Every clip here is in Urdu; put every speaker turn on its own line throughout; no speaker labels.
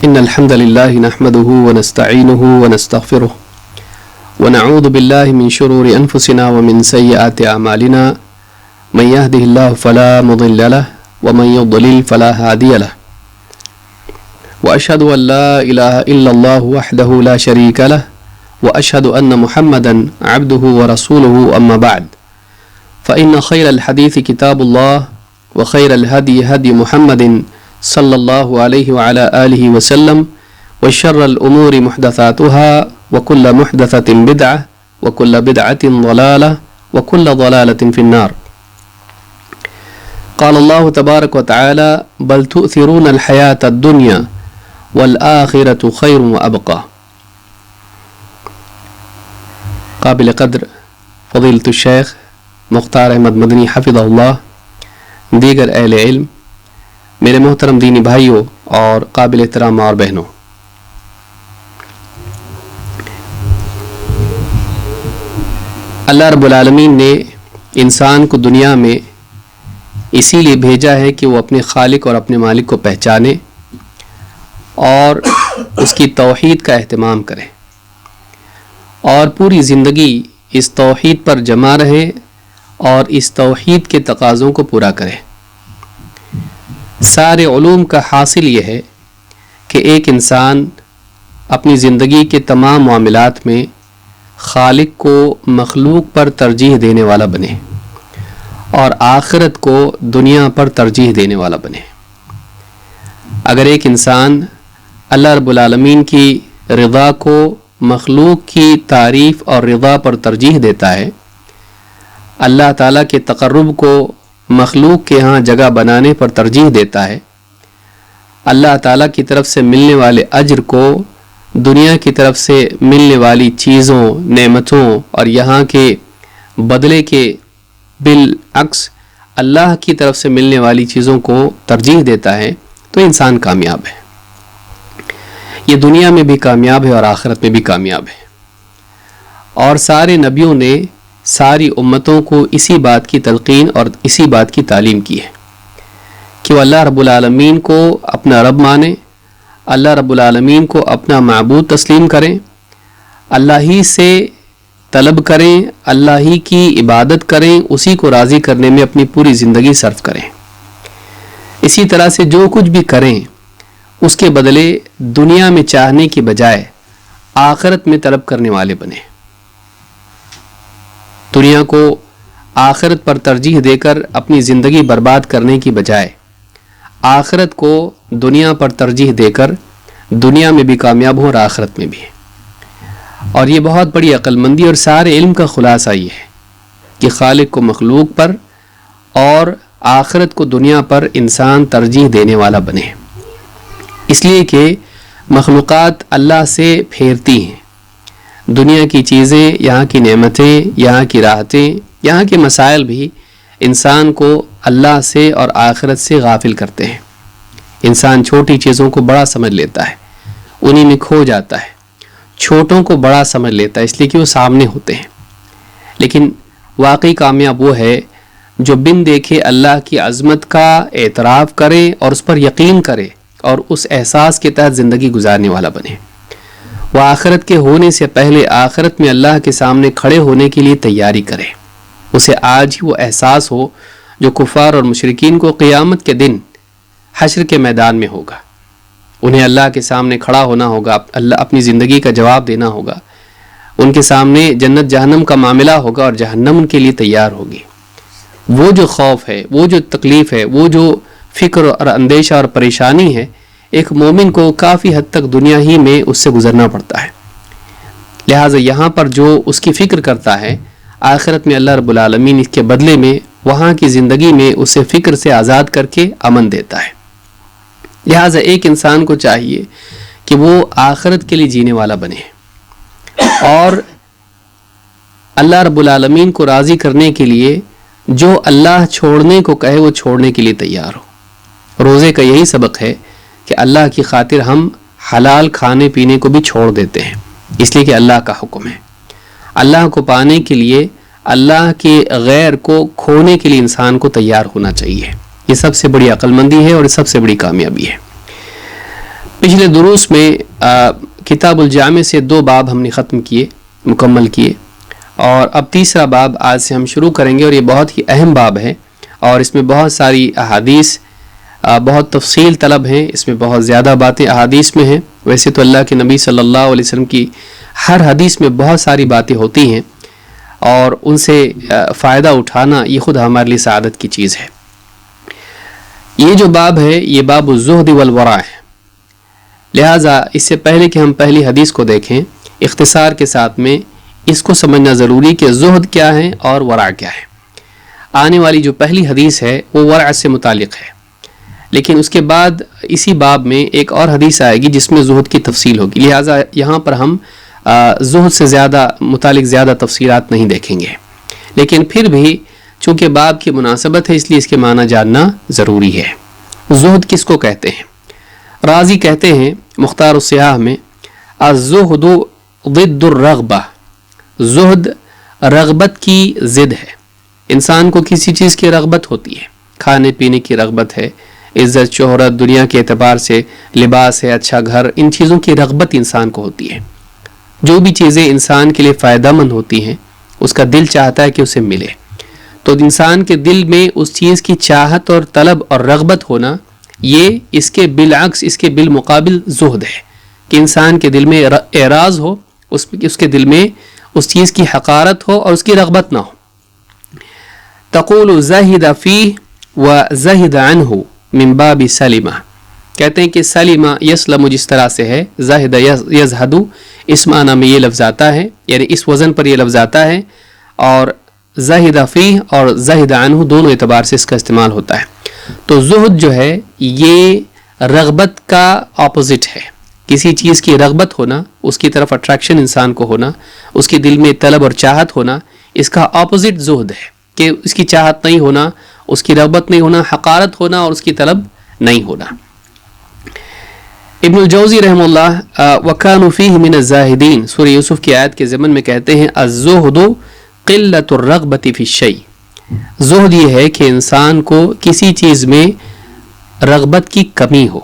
إن الحمد لله نحمده ونستعينه ونستغفره ونعوذ بالله من شرور أنفسنا ومن سيئات أعمالنا من يهده الله فلا مضل له ومن يضلل فلا هادي له وأشهد أن لا إله إلا الله وحده لا شريك له وأشهد أن محمدا عبده ورسوله أما بعد فإن خير الحديث كتاب الله وخير الهدي هدي محمد صلى الله عليه وعلى آله وسلم وشر الأمور محدثاتها وكل محدثة بدعة وكل بدعة ضلالة وكل ضلالة في النار. قال الله تبارك وتعالى بل تؤثرون الحياة الدنيا والآخرة خير وأبقى. قابل قدر فضيلة الشیخ مختار احمد مدنی حفظہ اللہ، دیگر اہل علم، میرے محترم دینی بھائیوں اور قابل احترام اور بہنوں، اللہ رب العالمین نے انسان کو دنیا میں اسی لیے بھیجا ہے کہ وہ اپنے خالق اور اپنے مالک کو پہچانے اور اس کی توحید کا اہتمام کرے اور پوری زندگی اس توحید پر جمع رہے اور اس توحید کے تقاضوں کو پورا کرے۔ سارے علوم کا حاصل یہ ہے کہ ایک انسان اپنی زندگی کے تمام معاملات میں خالق کو مخلوق پر ترجیح دینے والا بنے اور آخرت کو دنیا پر ترجیح دینے والا بنے۔ اگر ایک انسان اللہ رب العالمین کی رضا کو مخلوق کی تعریف اور رضا پر ترجیح دیتا ہے، اللہ تعالیٰ کے تقرب کو مخلوق کے ہاں جگہ بنانے پر ترجیح دیتا ہے، اللہ تعالیٰ کی طرف سے ملنے والے اجر کو دنیا کی طرف سے ملنے والی چیزوں، نعمتوں اور یہاں کے بدلے کے بالعکس اللہ کی طرف سے ملنے والی چیزوں کو ترجیح دیتا ہے، تو انسان کامیاب ہے۔ یہ دنیا میں بھی کامیاب ہے اور آخرت میں بھی کامیاب ہے۔ اور سارے نبیوں نے ساری امتوں کو اسی بات کی تلقین اور اسی بات کی تعلیم کی ہے کہ وہ اللہ رب العالمین کو اپنا رب مانیں، اللہ رب العالمین کو اپنا معبود تسلیم کریں، اللہ ہی سے طلب کریں، اللہ ہی کی عبادت کریں، اسی کو راضی کرنے میں اپنی پوری زندگی صرف کریں۔ اسی طرح سے جو کچھ بھی کریں اس کے بدلے دنیا میں چاہنے کی بجائے آخرت میں طلب کرنے والے بنیں۔ دنیا کو آخرت پر ترجیح دے کر اپنی زندگی برباد کرنے کی بجائے آخرت کو دنیا پر ترجیح دے کر دنیا میں بھی کامیاب ہوں اور آخرت میں بھی۔ اور یہ بہت بڑی عقل مندی اور سارے علم کا خلاصہ یہ ہے کہ خالق کو مخلوق پر اور آخرت کو دنیا پر انسان ترجیح دینے والا بنے، اس لیے کہ مخلوقات اللہ سے پھیرتی ہیں۔ دنیا کی چیزیں، یہاں کی نعمتیں، یہاں کی راحتیں، یہاں کے مسائل بھی انسان کو اللہ سے اور آخرت سے غافل کرتے ہیں۔ انسان چھوٹی چیزوں کو بڑا سمجھ لیتا ہے، انہی میں کھو جاتا ہے، چھوٹوں کو بڑا سمجھ لیتا ہے اس لیے کہ وہ سامنے ہوتے ہیں۔ لیکن واقعی کامیاب وہ ہے جو بن دیکھے اللہ کی عظمت کا اعتراف کرے اور اس پر یقین کرے اور اس احساس کے تحت زندگی گزارنے والا بنے۔ وہ آخرت کے ہونے سے پہلے آخرت میں اللہ کے سامنے کھڑے ہونے کے لیے تیاری کرے، اسے آج ہی وہ احساس ہو جو کفار اور مشرکین کو قیامت کے دن حشر کے میدان میں ہوگا۔ انہیں اللہ کے سامنے کھڑا ہونا ہوگا، اللہ اپنی زندگی کا جواب دینا ہوگا، ان کے سامنے جنت جہنم کا معاملہ ہوگا اور جہنم ان کے لیے تیار ہوگی۔ وہ جو خوف ہے، وہ جو تکلیف ہے، وہ جو فکر اور اندیشہ اور پریشانی ہے، ایک مومن کو کافی حد تک دنیا ہی میں اس سے گزرنا پڑتا ہے۔ لہٰذا یہاں پر جو اس کی فکر کرتا ہے، آخرت میں اللہ رب العالمین اس کے بدلے میں وہاں کی زندگی میں اسے فکر سے آزاد کر کے امن دیتا ہے۔ لہٰذا ایک انسان کو چاہیے کہ وہ آخرت کے لیے جینے والا بنے اور اللہ رب العالمین کو راضی کرنے کے لیے جو اللہ چھوڑنے کو کہے وہ چھوڑنے کے لیے تیار ہو۔ روزے کا یہی سبق ہے کہ اللہ کی خاطر ہم حلال کھانے پینے کو بھی چھوڑ دیتے ہیں، اس لیے کہ اللہ کا حکم ہے۔ اللہ کو پانے کے لیے اللہ کے غیر کو کھونے کے لیے انسان کو تیار ہونا چاہیے۔ یہ سب سے بڑی عقل مندی ہے اور سب سے بڑی کامیابی ہے۔ پچھلے دروس میں کتاب الجامع سے 2 باب ہم نے مکمل کیے، اور اب تیسرا باب آج سے ہم شروع کریں گے، اور یہ بہت ہی اہم باب ہے، اور اس میں بہت ساری احادیث بہت تفصیل طلب ہیں، اس میں بہت زیادہ باتیں احادیث میں ہیں۔ ویسے تو اللہ کے نبی صلی اللہ علیہ وسلم کی ہر حدیث میں بہت ساری باتیں ہوتی ہیں، اور ان سے فائدہ اٹھانا یہ خود ہمارے لیے سعادت کی چیز ہے۔ یہ جو باب ہے یہ باب الزہد والورع ہے، لہٰذا اس سے پہلے کہ ہم پہلی حدیث کو دیکھیں، اختصار کے ساتھ میں اس کو سمجھنا ضروری کہ زہد کیا ہے اور ورع کیا ہے۔ آنے والی جو پہلی حدیث ہے وہ ورع سے متعلق ہے، لیکن اس کے بعد اسی باب میں ایک اور حدیث آئے گی جس میں زہد کی تفصیل ہوگی، لہٰذا یہاں پر ہم زہد سے متعلق زیادہ تفصیلات نہیں دیکھیں گے، لیکن پھر بھی چونکہ باب کی مناسبت ہے اس لیے اس کے معنی جاننا ضروری ہے۔ زہد کس کو کہتے ہیں؟ رازی کہتے ہیں مختار السیاح میں، الزہد ضد الرغبہ، زہد رغبت کی ضد ہے۔ انسان کو کسی چیز کی رغبت ہوتی ہے، کھانے پینے کی رغبت ہے، عزت شہرت دنیا کے اعتبار سے، لباس ہے، اچھا گھر، ان چیزوں کی رغبت انسان کو ہوتی ہے۔ جو بھی چیزیں انسان کے لیے فائدہ مند ہوتی ہیں اس کا دل چاہتا ہے کہ اسے ملے، تو انسان کے دل میں اس چیز کی چاہت اور طلب اور رغبت ہونا، یہ اس کے بالعکس، اس کے بالمقابل زہد ہے کہ انسان کے دل میں اعراض ہو، اس کے دل میں اس چیز کی حقارت ہو اور اس کی رغبت نہ ہو۔ تقول زہد فیہ و زہد عنہ من باب سلمہ، کہتے ہیں کہ سلمہ یسلم جس طرح سے ہے، زہد یزہد اس معنی میں یہ لفظ آتا ہے، یعنی اس وزن پر یہ لفظ آتا ہے، اور زہد فیہ اور زہد عنہ دونوں اعتبار سے اس کا استعمال ہوتا ہے۔ تو زہد جو ہے یہ رغبت کا اپوزٹ ہے، کسی چیز کی رغبت ہونا، اس کی طرف اٹریکشن انسان کو ہونا، اس کے دل میں طلب اور چاہت ہونا، اس کا اپوزٹ زہد ہے کہ اس کی چاہت نہیں ہونا، اس کی رغبت نہیں ہونا، حقارت ہونا اور اس کی طلب نہیں ہونا۔ ابن الجوزی رحمہ اللہ وَكَانُوا فِيهِ مِنَ الزَّاهِدِينَ سورہ یوسف کی آیت کے ضمن میں کہتے ہیں الزہد قلت الرغبت فی الشیء، زہد یہ ہے کہ انسان کو کسی چیز میں رغبت کی کمی ہو،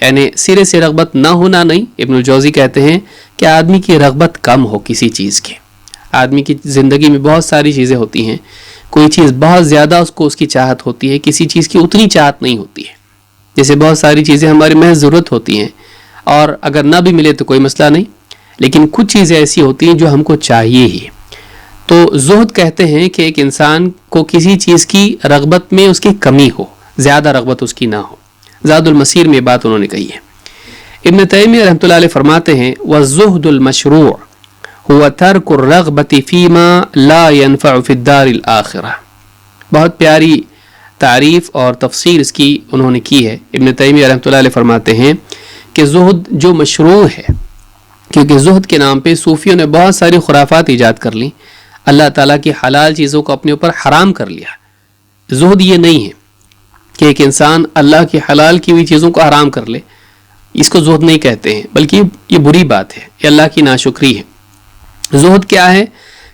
یعنی سرے سے رغبت نہ ہونا نہیں۔ ابن الجوزی کہتے ہیں کہ آدمی کی رغبت کم ہو کسی چیز کی۔ آدمی کی زندگی میں بہت ساری چیزیں ہوتی ہیں، کوئی چیز بہت زیادہ اس کی چاہت ہوتی ہے، کسی چیز کی اتنی چاہت نہیں ہوتی ہے۔ جیسے بہت ساری چیزیں ہماری محض ضرورت ہوتی ہیں، اور اگر نہ بھی ملے تو کوئی مسئلہ نہیں، لیکن کچھ چیزیں ایسی ہوتی ہیں جو ہم کو چاہیے ہی۔ تو زہد کہتے ہیں کہ ایک انسان کو کسی چیز کی رغبت میں اس کی کمی ہو، زیادہ رغبت اس کی نہ ہو۔ زاد المسیر میں بات انہوں نے کہی ہے۔ ابن تیمیہ رحمۃ اللہ علیہ فرماتے ہیں وَالزُّهْدُ الْمَشْرُوعُ هُوَ تَرْكُ الرَّغْبَةِ فِي مَا لَا يَنْفَعُ فِي الدَّارِ الْآخِرَةِ، بہت پیاری تعریف اور تفسیر اس کی انہوں نے کی ہے۔ ابن تیمیہ رحمۃ اللہ علیہ فرماتے ہیں کہ زہد جو مشروع ہے، کیونکہ زہد کے نام پہ صوفیوں نے بہت ساری خرافات ایجاد کر لیں، اللہ تعالیٰ کی حلال چیزوں کو اپنے اوپر حرام کر لیا۔ زہد یہ نہیں ہے کہ ایک انسان اللہ کی حلال کی ہوئی چیزوں کو حرام کر لے، اس کو زہد نہیں کہتے ہیں، بلکہ یہ بری بات ہے، یہ اللہ کی ناشکری ہے۔ زہد کیا ہے؟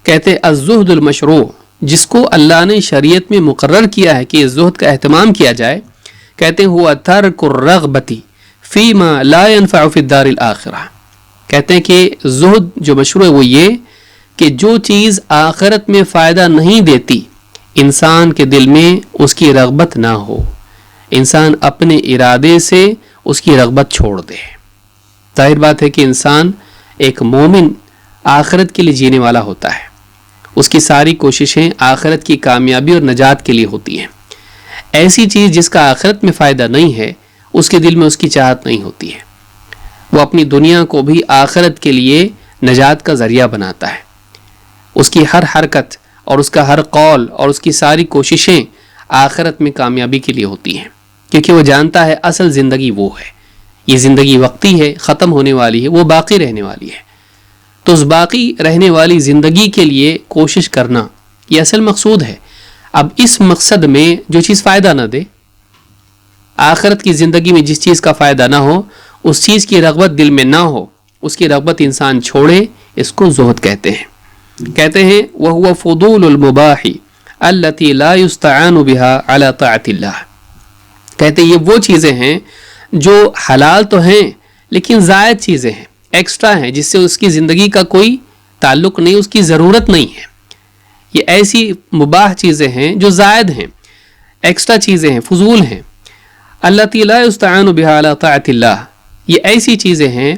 کہتے ہیں الزہد المشروع، جس کو اللہ نے شریعت میں مقرر کیا ہے کہ اس زہد کا اہتمام کیا جائے، کہتے ہیں ہوا ترک الرغبۃ فیما لا ينفع فی الدار الآخرہ، کہتے ہیں کہ زہد جو مشروع ہے وہ یہ کہ جو چیز آخرت میں فائدہ نہیں دیتی، انسان کے دل میں اس کی رغبت نہ ہو، انسان اپنے ارادے سے اس کی رغبت چھوڑ دے۔ ظاہر بات ہے کہ انسان ایک مومن آخرت کے لیے جینے والا ہوتا ہے، اس کی ساری کوششیں آخرت کی کامیابی اور نجات کے لیے ہوتی ہیں۔ ایسی چیز جس کا آخرت میں فائدہ نہیں ہے، اس کے دل میں اس کی چاہت نہیں ہوتی ہے، وہ اپنی دنیا کو بھی آخرت کے لیے نجات کا ذریعہ بناتا ہے۔ اس کی ہر حرکت اور اس کا ہر قول اور اس کی ساری کوششیں آخرت میں کامیابی کے لیے ہوتی ہیں، کیونکہ وہ جانتا ہے اصل زندگی وہ ہے، یہ زندگی وقتی ہے، ختم ہونے والی ہے، وہ باقی رہنے والی ہے۔ تو اس باقی رہنے والی زندگی کے لیے کوشش کرنا یہ اصل مقصود ہے۔ اب اس مقصد میں جو چیز فائدہ نہ دے، آخرت کی زندگی میں جس چیز کا فائدہ نہ ہو، اس چیز کی رغبت دل میں نہ ہو، اس کی رغبت انسان چھوڑے، اس کو زہد کہتے ہیں۔ کہتے ہیں وَهُوَ فُضُولُ الْمُبَاحِ الَّتِي لَا يُسْتَعَانُ بِهَا عَلَى طَاعَةِ اللَّهِ، کہتے ہیں یہ وہ چیزیں ہیں جو حلال تو ہیں لیکن زائد چیزیں ہیں، ایکسٹرا ہیں، جس سے اس کی زندگی کا کوئی تعلق نہیں، اس کی ضرورت نہیں ہے. یہ ایسی مباح چیزیں ہیں جو زائد ہیں، ایکسٹرا چیزیں ہیں، فضول ہیں. التی لا یستعان بها علی طاعت اللہ، یہ ایسی چیزیں ہیں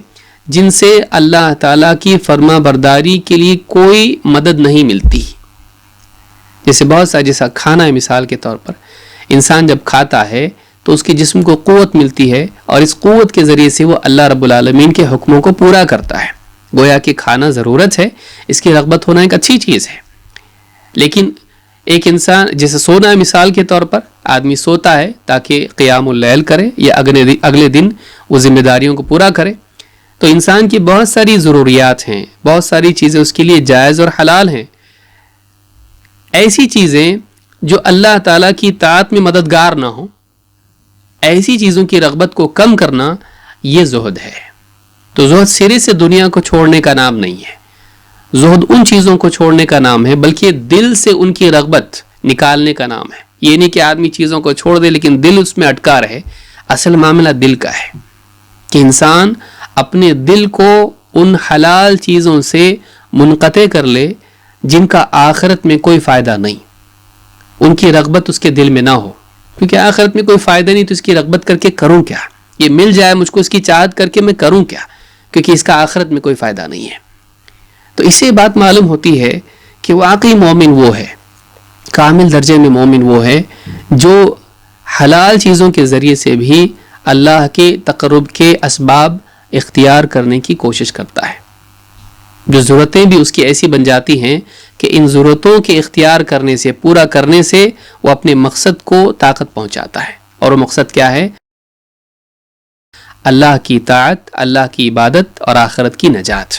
جن سے اللہ تعالیٰ کی فرما برداری کے لیے کوئی مدد نہیں ملتی. جیسے بہت سا جیسا کھانا ہے، مثال کے طور پر انسان جب کھاتا ہے تو اس کے جسم کو قوت ملتی ہے، اور اس قوت کے ذریعے سے وہ اللہ رب العالمین کے حکموں کو پورا کرتا ہے. گویا کہ کھانا ضرورت ہے، اس کی رغبت ہونا ایک اچھی چیز ہے. لیکن ایک انسان جیسے سونا ہے، مثال کے طور پر آدمی سوتا ہے تاکہ قیام اللیل کرے یا اگلے دن وہ ذمہ داریوں کو پورا کرے. تو انسان کی بہت ساری ضروریات ہیں، بہت ساری چیزیں اس کے لیے جائز اور حلال ہیں. ایسی چیزیں جو اللہ تعالیٰ کی طاعت میں مددگار نہ ہوں، ایسی چیزوں کی رغبت کو کم کرنا، یہ زہد ہے. تو زہد سرے سے دنیا کو چھوڑنے کا نام نہیں ہے. زہد ان چیزوں کو چھوڑنے کا نام ہے، بلکہ دل سے ان کی رغبت نکالنے کا نام ہے. یہ نہیں کہ آدمی چیزوں کو چھوڑ دے لیکن دل اس میں اٹکا رہے. اصل معاملہ دل کا ہے کہ انسان اپنے دل کو ان حلال چیزوں سے منقطع کر لے جن کا آخرت میں کوئی فائدہ نہیں. ان کی رغبت اس کے دل میں نہ ہو، کیونکہ آخرت میں کوئی فائدہ نہیں تو اس کی رغبت کر کے کروں کیا؟ یہ مل جائے مجھ کو، اس کی چاہت کر کے میں کروں کیا؟ کیونکہ اس کا آخرت میں کوئی فائدہ نہیں ہے. تو اس سے بات معلوم ہوتی ہے کہ واقعی مومن وہ ہے، کامل درجے میں مومن وہ ہے جو حلال چیزوں کے ذریعے سے بھی اللہ کے تقرب کے اسباب اختیار کرنے کی کوشش کرتا ہے. جو ضرورتیں بھی اس کی ایسی بن جاتی ہیں کہ ان ضرورتوں کے اختیار کرنے سے، پورا کرنے سے وہ اپنے مقصد کو طاقت پہنچاتا ہے. اور وہ مقصد کیا ہے؟ اللہ کی طاعت، اللہ کی عبادت اور آخرت کی نجات.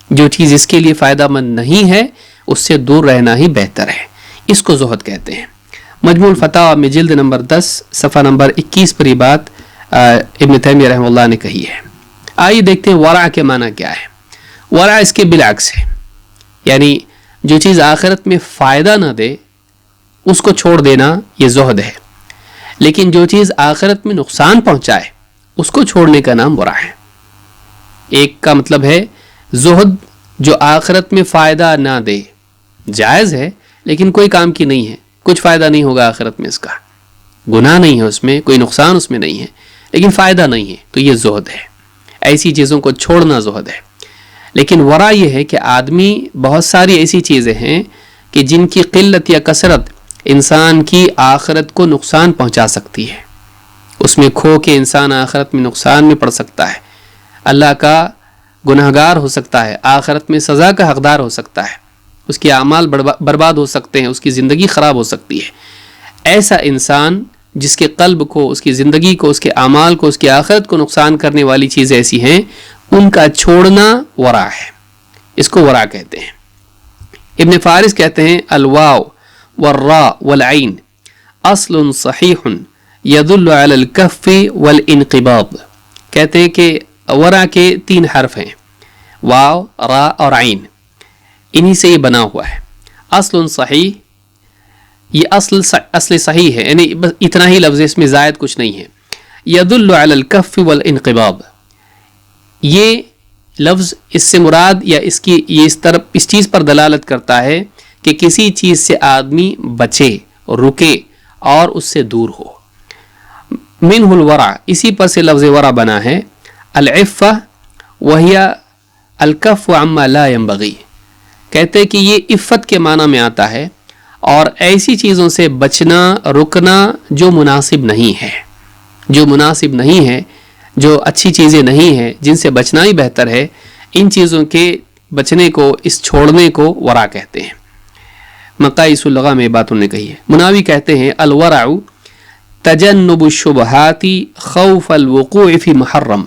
جو چیز اس کے لیے فائدہ مند نہیں ہے اس سے دور رہنا ہی بہتر ہے. اس کو زہد کہتے ہیں. مجموع الفتاوی میں جلد نمبر 10 صفحہ نمبر 21 پر یہ بات ابن تیمیہ رحمہ اللہ نے کہی ہے. آئیے دیکھتے ہیں ورع کے معنی کیا ہے. ورع اس کے بالعکس ہے، یعنی جو چیز آخرت میں فائدہ نہ دے اس کو چھوڑ دینا یہ زہد ہے. لیکن جو چیز آخرت میں نقصان پہنچائے اس کو چھوڑنے کا نام ورع ہے. ایک کا مطلب ہے زہد جو آخرت میں فائدہ نہ دے، جائز ہے لیکن کوئی کام کی نہیں ہے، کچھ فائدہ نہیں ہوگا آخرت میں، اس کا گناہ نہیں ہے، اس میں کوئی نقصان اس میں نہیں ہے، لیکن فائدہ نہیں ہے، تو یہ زہد ہے. ایسی چیزوں کو چھوڑنا زہد ہے. لیکن ورع یہ ہے کہ آدمی بہت ساری ایسی چیزیں ہیں کہ جن کی قلت یا کثرت انسان کی آخرت کو نقصان پہنچا سکتی ہے. اس میں کھو کے انسان آخرت میں نقصان میں پڑ سکتا ہے، اللہ کا گناہگار ہو سکتا ہے، آخرت میں سزا کا حقدار ہو سکتا ہے، اس کے اعمال برباد ہو سکتے ہیں، اس کی زندگی خراب ہو سکتی ہے. ایسا انسان جس کے قلب کو، اس کی زندگی کو، اس کے اعمال کو، اس کی آخرت کو نقصان کرنے والی چیزیں ایسی ہیں، ان کا چھوڑنا ورع ہے. اس کو ورع کہتے ہیں. ابن فارس کہتے ہیں الواو والراء والعین اصل صحیح یدل علی الکف والانقباض. کہتے ہیں کہ ورع کے 3 حرف ہیں، واو، را اور عین، انہی سے یہ بنا ہوا ہے. اصل صحیح، یہ اصل صحیح ہے، یعنی بس اتنا ہی لفظ، اس میں زائد کچھ نہیں ہے. یدل علی الکف والانقباض، یہ لفظ اس سے مراد یا اس چیز پر دلالت کرتا ہے کہ کسی چیز سے آدمی بچے، رکے اور اس سے دور ہو. منہ الورع، اسی پر سے لفظ ورع بنا ہے. العفہ وہی الکف عما لا ينبغی، کہتے ہیں کہ یہ عفت کے معنی میں آتا ہے اور ایسی چیزوں سے بچنا، رکنا جو مناسب نہیں ہے، جو مناسب نہیں ہے، جو اچھی چیزیں نہیں ہیں، جن سے بچنا ہی بہتر ہے، ان چیزوں کے بچنے کو، اس چھوڑنے کو ورع کہتے ہیں. مقایس اللغہ میں بات انہوں نے کہی ہے. مناوی کہتے ہیں الورع تجنب الشبہات خوف الوقوع فی محرم.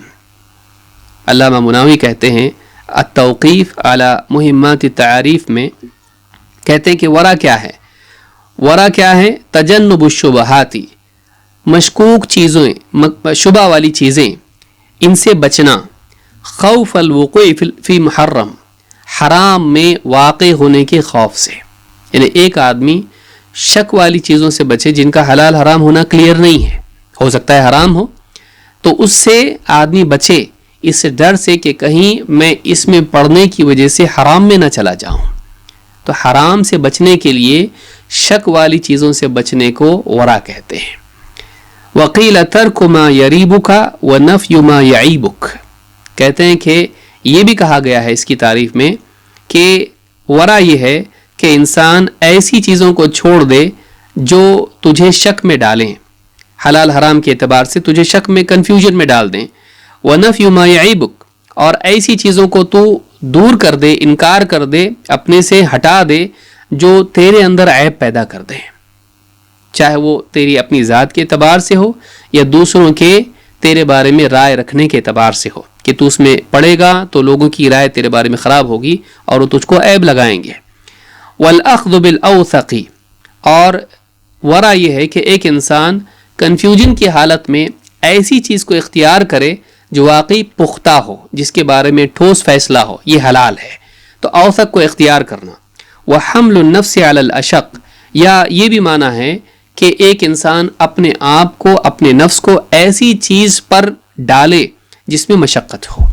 علامہ مناوی کہتے ہیں التوقیف علی مہمات التعاریف میں، کہتے ہیں کہ ورع کیا ہے؟ ورع کیا ہے؟ تجنب الشبہات، مشکوک چیزیں، شبہ والی چیزیں، ان سے بچنا. خوف الوقوع فی محرم، حرام میں واقع ہونے کے خوف سے. یعنی ایک آدمی شک والی چیزوں سے بچے جن کا حلال حرام ہونا کلیئر نہیں ہے، ہو سکتا ہے حرام ہو، تو اس سے آدمی بچے اس ڈر سے کہ کہیں میں اس میں پڑنے کی وجہ سے حرام میں نہ چلا جاؤں. تو حرام سے بچنے کے لیے شک والی چیزوں سے بچنے کو ورع کہتے ہیں. وقیل ترک ما یریبک ونفی ما یعیبک، کہتے ہیں کہ یہ بھی کہا گیا ہے اس کی تعریف میں کہ ورع یہ ہے کہ انسان ایسی چیزوں کو چھوڑ دے جو تجھے شک میں ڈالیں، حلال حرام کے اعتبار سے تجھے شک میں کنفیوژن میں ڈال دیں. وَنَفْيُ مَا يَعِيبُكَ، اور ایسی چیزوں کو تو دور کر دے، انکار کر دے، اپنے سے ہٹا دے جو تیرے اندر عیب پیدا کر دیں، چاہے وہ تیری اپنی ذات کے اعتبار سے ہو یا دوسروں کے تیرے بارے میں رائے رکھنے کے اعتبار سے ہو کہ تو اس میں پڑے گا تو لوگوں کی رائے تیرے بارے میں خراب ہوگی اور وہ تجھ کو عیب لگائیں گے. وَالْأَخْذُ بِالْأَوْثَقِ، اور ورع یہ ہے کہ ایک انسان کنفیوژن کی حالت میں ایسی چیز کو اختیار کرے جو واقعی پختہ ہو، جس کے بارے میں ٹھوس فیصلہ ہو یہ حلال ہے. تو اوثق کو اختیار کرنا. وحمل النفس علی الاشق، یا یہ بھی معنی ہے کہ ایک انسان اپنے آپ کو، اپنے نفس کو ایسی چیز پر ڈالے جس میں مشقت ہو،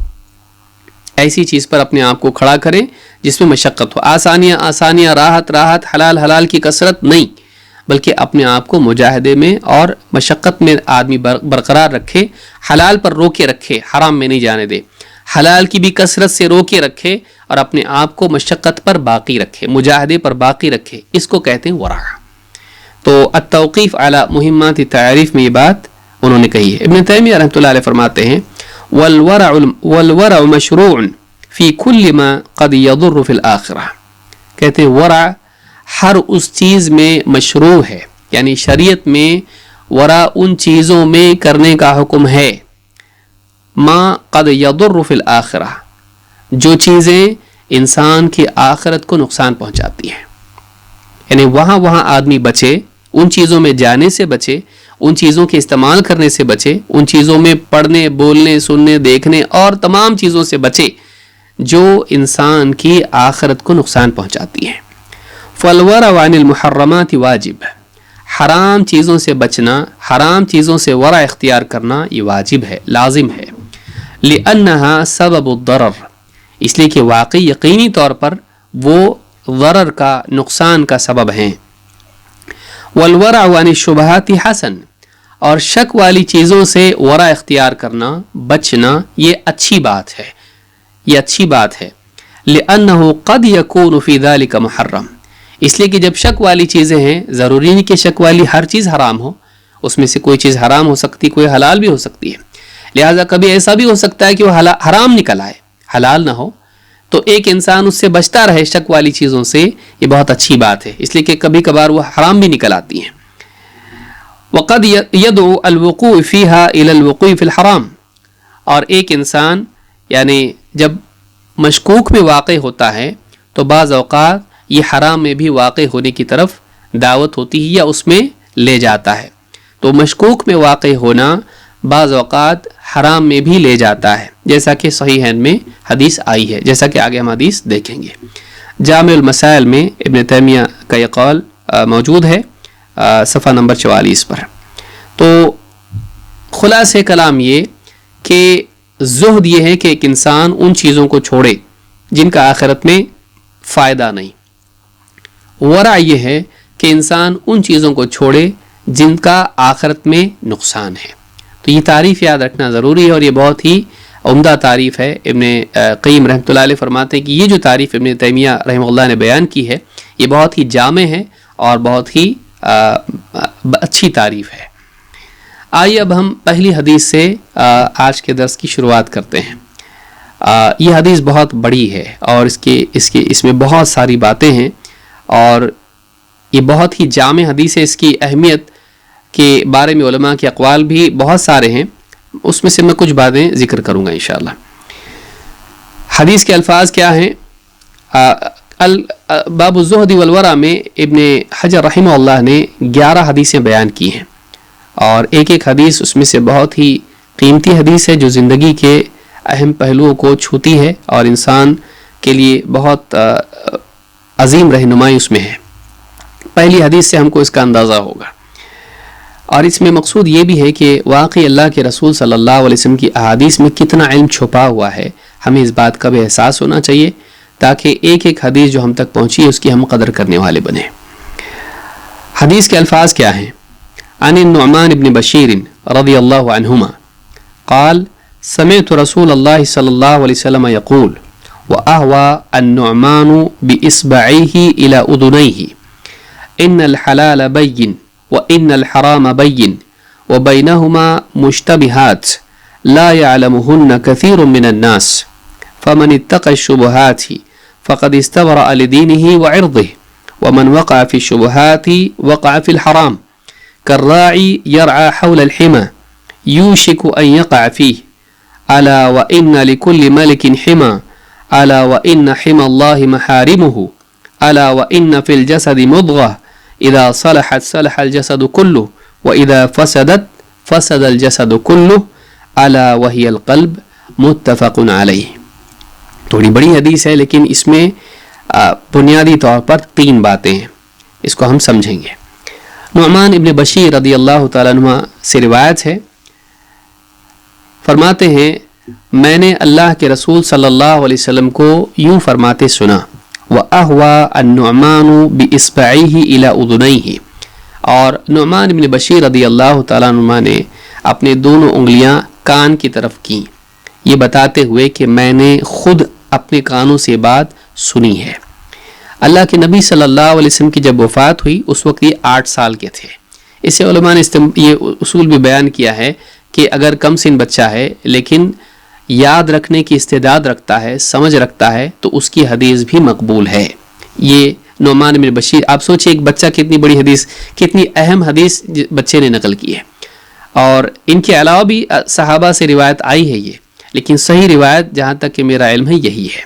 ایسی چیز پر اپنے آپ کو کھڑا کرے جس میں مشقت ہو. آسانیاں آسانیاں، راحت راحت، حلال حلال کی کثرت نہیں، بلکہ اپنے آپ کو مجاہدے میں اور مشقت میں آدمی برقرار رکھے، حلال پر روکے رکھے، حرام میں نہیں جانے دے، حلال کی بھی کثرت سے روکے رکھے اور اپنے آپ کو مشقت پر باقی رکھے، مجاہدے پر باقی رکھے. اس کو کہتے ہیں ورع. تو التوقیف علی مہمات تعریف میں یہ بات انہوں نے کہی ہے. ابن تیمیہ رحمۃ اللہ علیہ فرماتے ہیں والورع مشروع فی کل ما قد یضر فی الآخرہ، کہتے ہیں ورع ہر اس چیز میں مشروع ہے، یعنی شریعت میں ورع ان چیزوں میں کرنے کا حکم ہے ما قد یضر فی الآخرہ، جو چیزیں انسان کی آخرت کو نقصان پہنچاتی ہیں. یعنی وہاں آدمی بچے، ان چیزوں میں جانے سے بچے، ان چیزوں کے استعمال کرنے سے بچے، ان چیزوں میں پڑھنے، بولنے، سننے، دیکھنے اور تمام چیزوں سے بچے جو انسان کی آخرت کو نقصان پہنچاتی ہیں. فالورع عن المحرمات واجب، حرام چیزوں سے بچنا، حرام چیزوں سے ورع اختیار کرنا یہ واجب ہے، لازم ہے. لأنها سبب الضرر، اس لیے کہ واقعی یقینی طور پر وہ ضرر کا، نقصان کا سبب ہیں. والورع عن الشبہات حسن، اور شک والی چیزوں سے ورع اختیار کرنا، بچنا یہ اچھی بات ہے، یہ اچھی بات ہے. لأنه قد يكون في ذلك محرم، اس لیے کہ جب شک والی چیزیں ہیں، ضروری نہیں کہ شک والی ہر چیز حرام ہو، اس میں سے کوئی چیز حرام ہو سکتی، کوئی حلال بھی ہو سکتی ہے. لہٰذا کبھی ایسا بھی ہو سکتا ہے کہ وہ حرام نکل آئے، حلال نہ ہو، تو ایک انسان اس سے بچتا رہے شک والی چیزوں سے، یہ بہت اچھی بات ہے، اس لیے کہ کبھی کبھار وہ حرام بھی نکل آتی ہیں. وقد يدعو الوقوع فيها الى الوقوع في الحرام، اور ایک انسان یعنی جب مشکوک میں واقع ہوتا ہے تو بعض اوقات یہ حرام میں بھی واقع ہونے کی طرف دعوت ہوتی ہے یا اس میں لے جاتا ہے. تو مشکوک میں واقع ہونا بعض اوقات حرام میں بھی لے جاتا ہے، جیسا کہ صحیحین میں حدیث آئی ہے، جیسا کہ آگے ہم حدیث دیکھیں گے. جامع المسائل میں ابن تیمیہ کا یہ قول موجود ہے صفحہ نمبر 44 پر. تو خلاصہ کلام یہ کہ زہد یہ ہے کہ ایک انسان ان چیزوں کو چھوڑے جن کا آخرت میں فائدہ نہیں. ورع یہ ہے کہ انسان ان چیزوں کو چھوڑے جن کا آخرت میں نقصان ہے. تو یہ تعریف یاد رکھنا ضروری ہے اور یہ بہت ہی عمدہ تعریف ہے. ابن قیم رحمۃ اللہ علیہ فرماتے ہیں کہ یہ جو تعریف ابن تیمیہ رحمہ اللہ نے بیان کی ہے یہ بہت ہی جامع ہے اور بہت ہی اچھی تعریف ہے. آئیے اب ہم پہلی حدیث سے آج کے درس کی شروعات کرتے ہیں. یہ حدیث بہت بڑی ہے اور اس میں بہت ساری باتیں ہیں اور یہ بہت ہی جامع حدیث ہے. اس کی اہمیت کے بارے میں علماء کے اقوال بھی بہت سارے ہیں، اس میں سے میں کچھ باتیں ذکر کروں گا انشاءاللہ. حدیث کے الفاظ کیا ہیں؟ باب الزہد والورع میں ابن حجر رحمہ اللہ نے 11 حدیثیں بیان کی ہیں اور ایک ایک حدیث اس میں سے بہت ہی قیمتی حدیث ہے جو زندگی کے اہم پہلوؤں کو چھوتی ہے اور انسان کے لیے بہت عظیم رہنمائی اس میں ہے. پہلی حدیث سے ہم کو اس کا اندازہ ہوگا اور اس میں مقصود یہ بھی ہے کہ واقعی اللہ کے رسول صلی اللہ علیہ وسلم کی احادیث میں کتنا علم چھپا ہوا ہے، ہمیں اس بات کا بھی احساس ہونا چاہیے تاکہ ایک ایک حدیث جو ہم تک پہنچی ہے اس کی ہم قدر کرنے والے بنیں۔ حدیث کے الفاظ کیا ہیں؟ عن النعمان بن بشیر رضی اللہ عنہما قال سمعت رسول اللہ صلی اللہ علیہ وسلم یقول وأهوى النعمان بإصبعيه إلى أذنيه إن الحلال بين وإن الحرام بين وبينهما مشتبهات لا يعلمهن كثير من الناس فمن اتقى الشبهات فقد استبرأ لدينه وعرضه ومن وقع في الشبهات وقع في الحرام كالراعي يرعى حول الحمى يوشك أن يقع فيه ألا وإن لكل ملك حمى ألا وإن حمى الله محارمه ألا وإن في الجسد مضغة إذا صلحت صلح الجسد كله وإذا فسدت فسد الجسد كله ألا وهي القلب متفق عليه۔ تھوڑی بڑی حدیث ہے لیکن اس میں بنیادی طور پر 3 باتیں ہیں، اس کو ہم سمجھیں گے۔ نعمان ابن بشیر رضی اللہ تعالیٰ عنہ سے روایت ہے، فرماتے ہیں میں نے اللہ کے رسول صلی اللہ علیہ وسلم کو یوں فرماتے سنا وَأَهْوَى النُّعْمَانُ بِإِصْبَعِهِ إِلَى أُذُنَيْهِ، اور نعمان بن بشیر رضی اللہ تعالیٰ عنہ نے اپنے دونوں انگلیاں کان کی طرف کیں، یہ بتاتے ہوئے کہ میں نے خود اپنے کانوں سے بات سنی ہے۔ اللہ کے نبی صلی اللہ علیہ وسلم کی جب وفات ہوئی اس وقت یہ 8 سال کے تھے۔ اس سے علماء نے یہ اصول بھی بیان کیا ہے کہ اگر کم سن بچہ ہے لیکن یاد رکھنے کی استعداد رکھتا ہے، سمجھ رکھتا ہے، تو اس کی حدیث بھی مقبول ہے۔ یہ نعمان بن بشیر، آپ سوچیں ایک بچہ کتنی بڑی حدیث، کتنی اہم حدیث بچے نے نقل کی ہے، اور ان کے علاوہ بھی صحابہ سے روایت آئی ہے یہ، لیکن صحیح روایت جہاں تک کہ میرا علم ہے یہی ہے۔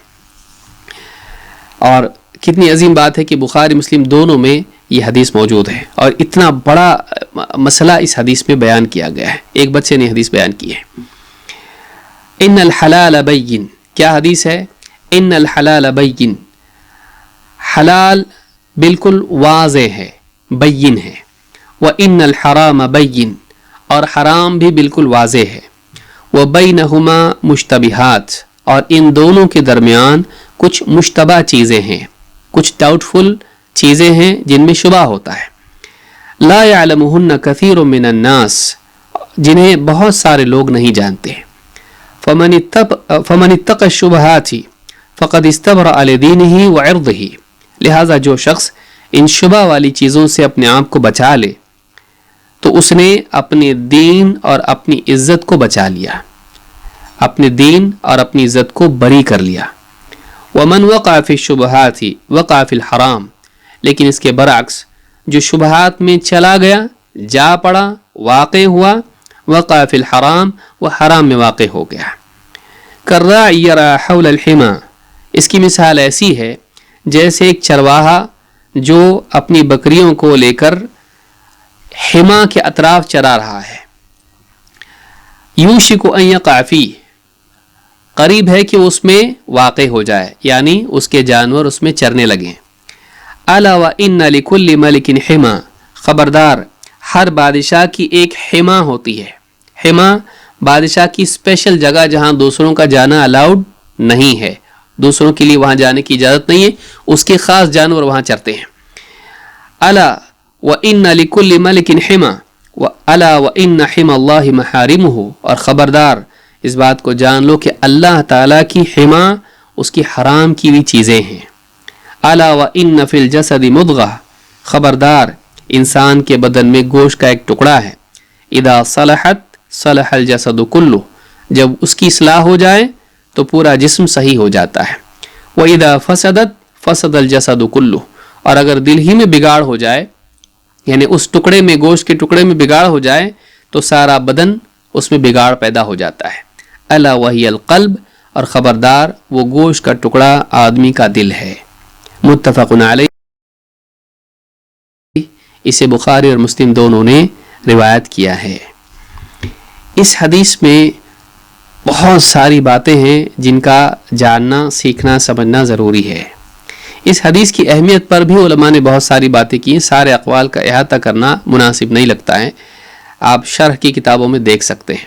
اور کتنی عظیم بات ہے کہ بخاری مسلم دونوں میں یہ حدیث موجود ہے، اور اتنا بڑا مسئلہ اس حدیث میں بیان کیا گیا ہے، ایک بچے نے حدیث بیان کی ہے۔ ان الحلال بین، کیا حدیث ہے؟ ان الحلال بین، حلال بالکل واضح ہے، بین ہے، وان الحرام بین، اور حرام بھی بالکل واضح ہے، وبینہما مشتبہات، اور ان دونوں کے درمیان کچھ مشتبہ چیزیں ہیں، کچھ ڈاؤٹ فل چیزیں ہیں جن میں شبہ ہوتا ہے۔ لا یعلمہن کثیر من الناس، جنہیں بہت سارے لوگ نہیں جانتے۔ فمن اتقى الشبہات فقد استبرأ لدینہ وعرضہ، لہذا جو شخص ان شبہ والی چیزوں سے اپنے آپ کو بچا لے تو اس نے اپنے دین اور اپنی عزت کو بچا لیا، اپنے دین اور اپنی عزت کو بری کر لیا۔ ومن وقع فی الشبہات وقع فی الحرام، لیکن اس کے برعکس جو شبہات میں چلا گیا، جا پڑا، واقع ہوا، وقع فی الحرام، وہ حرام میں واقع ہو گیا۔ کالراعی یرعی حول الحمى، اس کی مثال ایسی ہے جیسے ایک چرواہا جو اپنی بکریوں کو لے کر حما کے اطراف چرا رہا ہے۔ یوشک ان یقع فیہ، قریب ہے کہ اس میں واقع ہو جائے، یعنی اس کے جانور اس میں چرنے لگیں۔ الا وان لکل ملک حما، خبردار ہر بادشاہ کی ایک حما ہوتی ہے۔ حما بادشاہ کی اسپیشل جگہ جہاں دوسروں کا جانا الاؤڈ نہیں ہے، دوسروں کے لیے وہاں جانے کی اجازت نہیں ہے، اس کے خاص جانور وہاں چرتے ہیں۔ الا وان لکل ملک حما الا وان حما اللہ محارمہ، اور خبردار اس بات کو جان لو کہ اللہ تعالیٰ کی حما اس کی حرام کی بھی چیزیں ہیں۔ الا وان فی الجسد مضغہ، خبردار انسان کے بدن میں گوشت کا ایک ٹکڑا ہے۔ اذا صلحت صلح الجسد کلہ، جب اس کی اصلاح ہو جائے تو پورا جسم صحیح ہو جاتا ہے۔ وَإِذَا فَسَدَتْ فَسَدَ الْجَسَدُ كُلُّهُ، اور اگر دل ہی میں بگاڑ ہو جائے، یعنی اس ٹکڑے میں، گوشت کے ٹکڑے میں بگاڑ ہو جائے تو سارا بدن اس میں بگاڑ پیدا ہو جاتا ہے۔ الا وہی القلب، اور خبردار وہ گوشت کا ٹکڑا آدمی کا دل ہے۔ متفق علیہ، اسے بخاری اور مسلم دونوں نے روایت کیا ہے۔ اس حدیث میں بہت ساری باتیں ہیں جن کا جاننا، سیکھنا، سمجھنا ضروری ہے۔ اس حدیث کی اہمیت پر بھی علماء نے بہت ساری باتیں کی، سارے اقوال کا احاطہ کرنا مناسب نہیں لگتا ہے۔ آپ شرح کی کتابوں میں دیکھ سکتے ہیں۔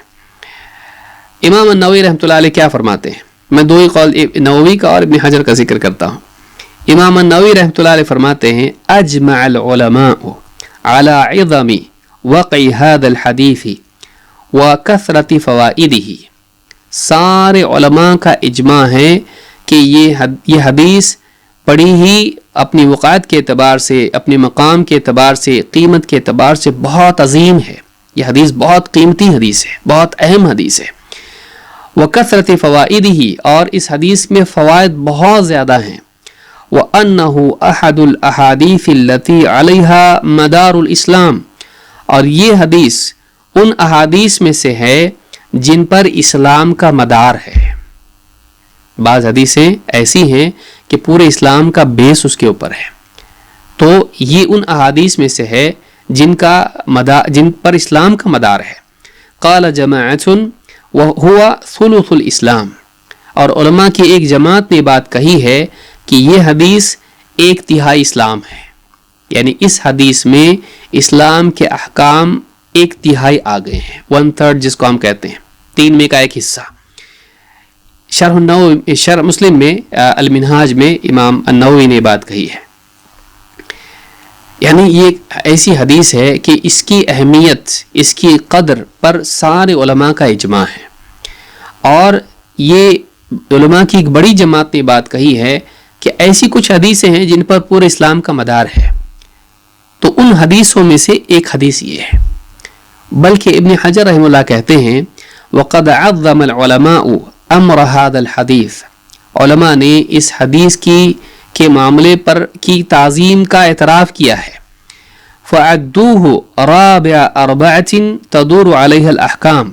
امام النووی رحمۃ اللہ علیہ کیا فرماتے ہیں، میں دو ہی قول نووی کا اور ابن حجر کا ذکر کرتا ہوں۔ امام النووی رحمۃ اللہ علیہ فرماتے ہیں اجمع العلماء على عظم وقع هذا الحدیث وکثرت فوائدہ، سارے علماء کا اجماع ہے کہ یہ حدیث بڑی ہی اپنی وقعت کے اعتبار سے، اپنے مقام کے اعتبار سے، قیمت کے اعتبار سے بہت عظیم ہے۔ یہ حدیث بہت قیمتی حدیث ہے، بہت اہم حدیث ہے۔ وکثرت فوائدہ، اور اس حدیث میں فوائد بہت زیادہ ہیں۔ وَأَنَّهُ أَحَدُ الْأَحَادِيثِ الَّتِي عَلَيْهَا مَدَارُ الْإِسْلَامِ، اور یہ حدیث ان احادیث میں سے ہے جن پر اسلام کا مدار ہے۔ بعض حدیثیں ایسی ہیں کہ پورے اسلام کا بیس اس کے اوپر ہے، تو یہ ان احادیث میں سے ہے جن پر اسلام کا مدار ہے۔ قال جماعت وهو ثلث الاسلام، اور علماء کی ایک جماعت نے بات کہی ہے کہ یہ حدیث 1/3 اسلام ہے، یعنی اس حدیث میں اسلام کے احکام 1/3 آ گئے ہیں، 1/3 جس کو ہم کہتے ہیں، 3 میں کا ایک حصہ۔ شرح مسلم میں المنہاج میں امام النووی نے بات کہی ہے، یعنی یہ ایسی حدیث ہے کہ اس کی اہمیت، اس کی قدر پر سارے علماء کا اجماع ہے، اور یہ علماء کی ایک بڑی جماعت نے بات کہی ہے کہ ایسی کچھ حدیثیں ہیں جن پر پورے اسلام کا مدار ہے، تو ان حدیثوں میں سے ایک حدیث یہ ہے۔ بلکہ ابن حجر رحمہ اللہ کہتے ہیں وقد عظم العلماء امر هذا الحدیث، علماء نے اس حدیث کے معاملے پر کی تعظیم کا اعتراف کیا ہے۔ فعدوه رابع اربعة تدور علیہ الاحکام،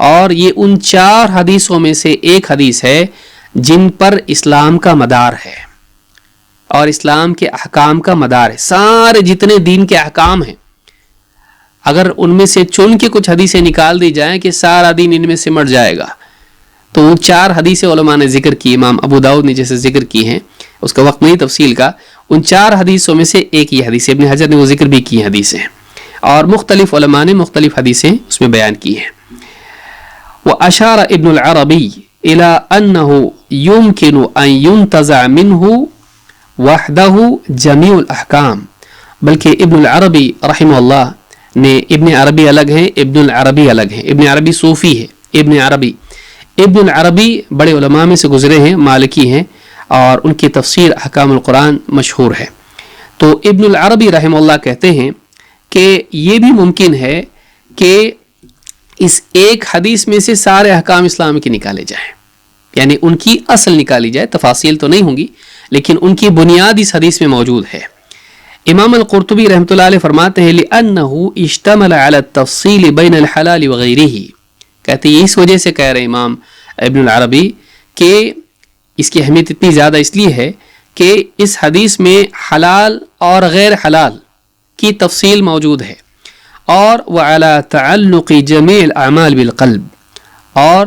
اور یہ ان 4 حدیثوں میں سے ایک حدیث ہے جن پر اسلام کا مدار ہے اور اسلام کے احکام کا مدار ہے۔ سارے جتنے دین کے احکام ہیں، اگر ان میں سے چن کے کچھ حدیثیں نکال دی جائیں کہ سارا دین ان میں سمٹ جائے گا، تو وہ 4 حدیثیں علماء نے ذکر کی، امام ابو داؤد نے جیسے ذکر کی ہیں، اس کا وقت نہیں تفصیل کا، ان 4 حدیثوں میں سے ایک یہ حدیث، ابن حجر نے وہ ذکر بھی کی حدیثیں، اور مختلف علماء نے مختلف حدیثیں اس میں بیان کی ہیں۔ وأشار ابن العربی الى انه يمكن ان ينتزع منه وحده جميع الاحکام، بلکہ ابن العربی رحمہ اللہ نے، ابن عربی الگ ہیں، ابن العربی الگ ہیں، ابن عربی صوفی ہے، ابن العربی بڑے علماء میں سے گزرے ہیں، مالکی ہیں، اور ان کی تفسیر احکام القرآن مشہور ہے۔ تو ابن العربی رحمہ اللہ کہتے ہیں کہ یہ بھی ممکن ہے کہ اس ایک حدیث میں سے سارے احکام اسلام کے نکالے جائیں، یعنی ان کی اصل نکالی جائے، تفاصیل تو نہیں ہوں گی لیکن ان کی بنیاد اس حدیث میں موجود ہے۔ امام القرطبی رحمۃ اللہ علیہ فرماتے ہیں لِأَنَّهُ اشْتَمَلَ عَلَى التَّفْصِيلِ بَيْنَ الْحَلَالِ وَغَيْرِهِ، کہتے ہیں اس وجہ سے کہہ رہے امام ابن العربی کہ اس کی اہمیت اتنی زیادہ اس لیے ہے کہ اس حدیث میں حلال اور غیر حلال کی تفصیل موجود ہے، اور وَعَلَى تَعَلُّقِ جَمِيعِ الْأَعْمَالِ بِالْقَلْبِ، اور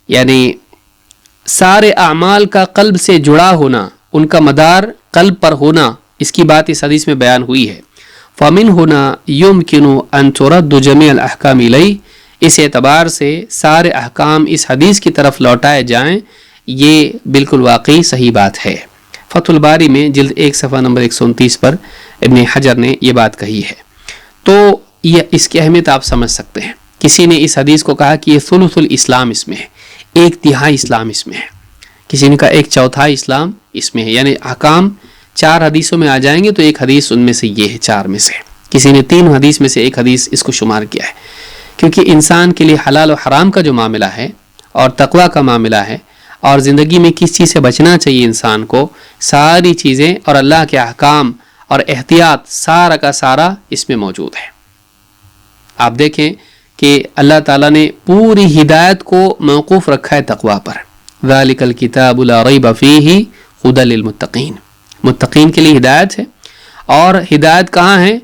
یعنی سارے اعمال کا قلب سے جڑا ہونا، ان کا مدار قلب پر ہونا، اس کی بات اس حدیث میں بیان ہوئی ہے۔ فَمِنْ هُنَا يُمْكِنُ أَن تُرَدُّ جَمِيعَ الْأَحْكَامِ إِلَيْهِ، اس اعتبار سے سارے احکام اس حدیث کی طرف لوٹائے جائیں، یہ بالکل واقعی صحیح بات ہے۔ فتح الباری میں جلد 1 صفحہ نمبر 129 پر ابن حجر نے یہ بات کہی ہے۔ تو یہ اس کی اہمیت آپ سمجھ سکتے ہیں۔ کسی نے اس حدیث کو کہا کہ یہ ثلث الاسلام اس میں ہے، 1/3 اسلام اس میں ہے، کسی نے کہا 1/4 اسلام اس میں ہے، یعنی احکام 4 حدیثوں میں آ جائیں گے تو ایک حدیث ان میں سے یہ ہے، 4 میں سے کسی نے 3 حدیث میں سے ایک حدیث اس کو شمار کیا ہے، کیونکہ انسان کے لیے حلال و حرام کا جو معاملہ ہے اور تقوی کا معاملہ ہے، اور زندگی میں کس چیز سے بچنا چاہیے انسان کو، ساری چیزیں اور اللہ کے احکام اور احتیاط سارا کا سارا اس میں موجود ہے۔ آپ دیکھیں کہ اللہ تعالیٰ نے پوری ہدایت کو موقوف رکھا ہے تقوی پر، ذَلِكَ الْكِتَابُ لَا رَيْبَ فِيهِ هُدًى لِلْمُتَّقِينَ، متقین کے لیے ہدایت ہے، اور ہدایت کہاں ہے،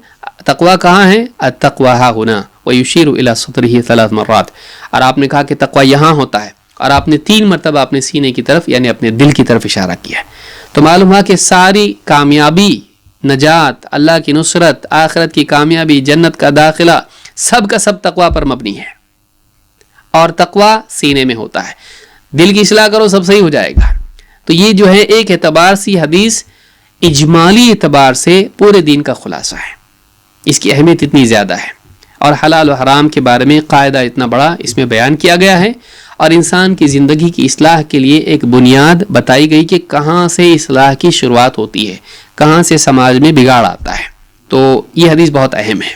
تقوی کہاں ہے، التقوی ہا ہونا، وَيُشِيرُ إِلَى صَدْرِهِ 3 مرات، اور آپ نے کہا کہ تقوی یہاں ہوتا ہے، اور آپ نے 3 مرتبہ اپنے سینے کی طرف یعنی اپنے دل کی طرف اشارہ کیا ہے۔ تو معلوم ہوا کہ ساری کامیابی، نجات، اللہ کی نصرت، آخرت کی کامیابی، جنت کا داخلہ، سب کا سب تقوی پر مبنی ہے، اور تقوی سینے میں ہوتا ہے. دل کی اصلاح کرو سب صحیح ہو جائے گا. تو یہ جو ہے ایک اعتبار سے حدیث اجمالی اعتبار سے پورے دین کا خلاصہ ہے. اس کی اہمیت اتنی زیادہ ہے، اور حلال و حرام کے بارے میں قاعدہ اتنا بڑا اس میں بیان کیا گیا ہے، اور انسان کی زندگی کی اصلاح کے لیے ایک بنیاد بتائی گئی کہ کہاں سے اصلاح کی شروعات ہوتی ہے، کہاں سے سماج میں بگاڑ آتا ہے. تو یہ حدیث بہت اہم ہے.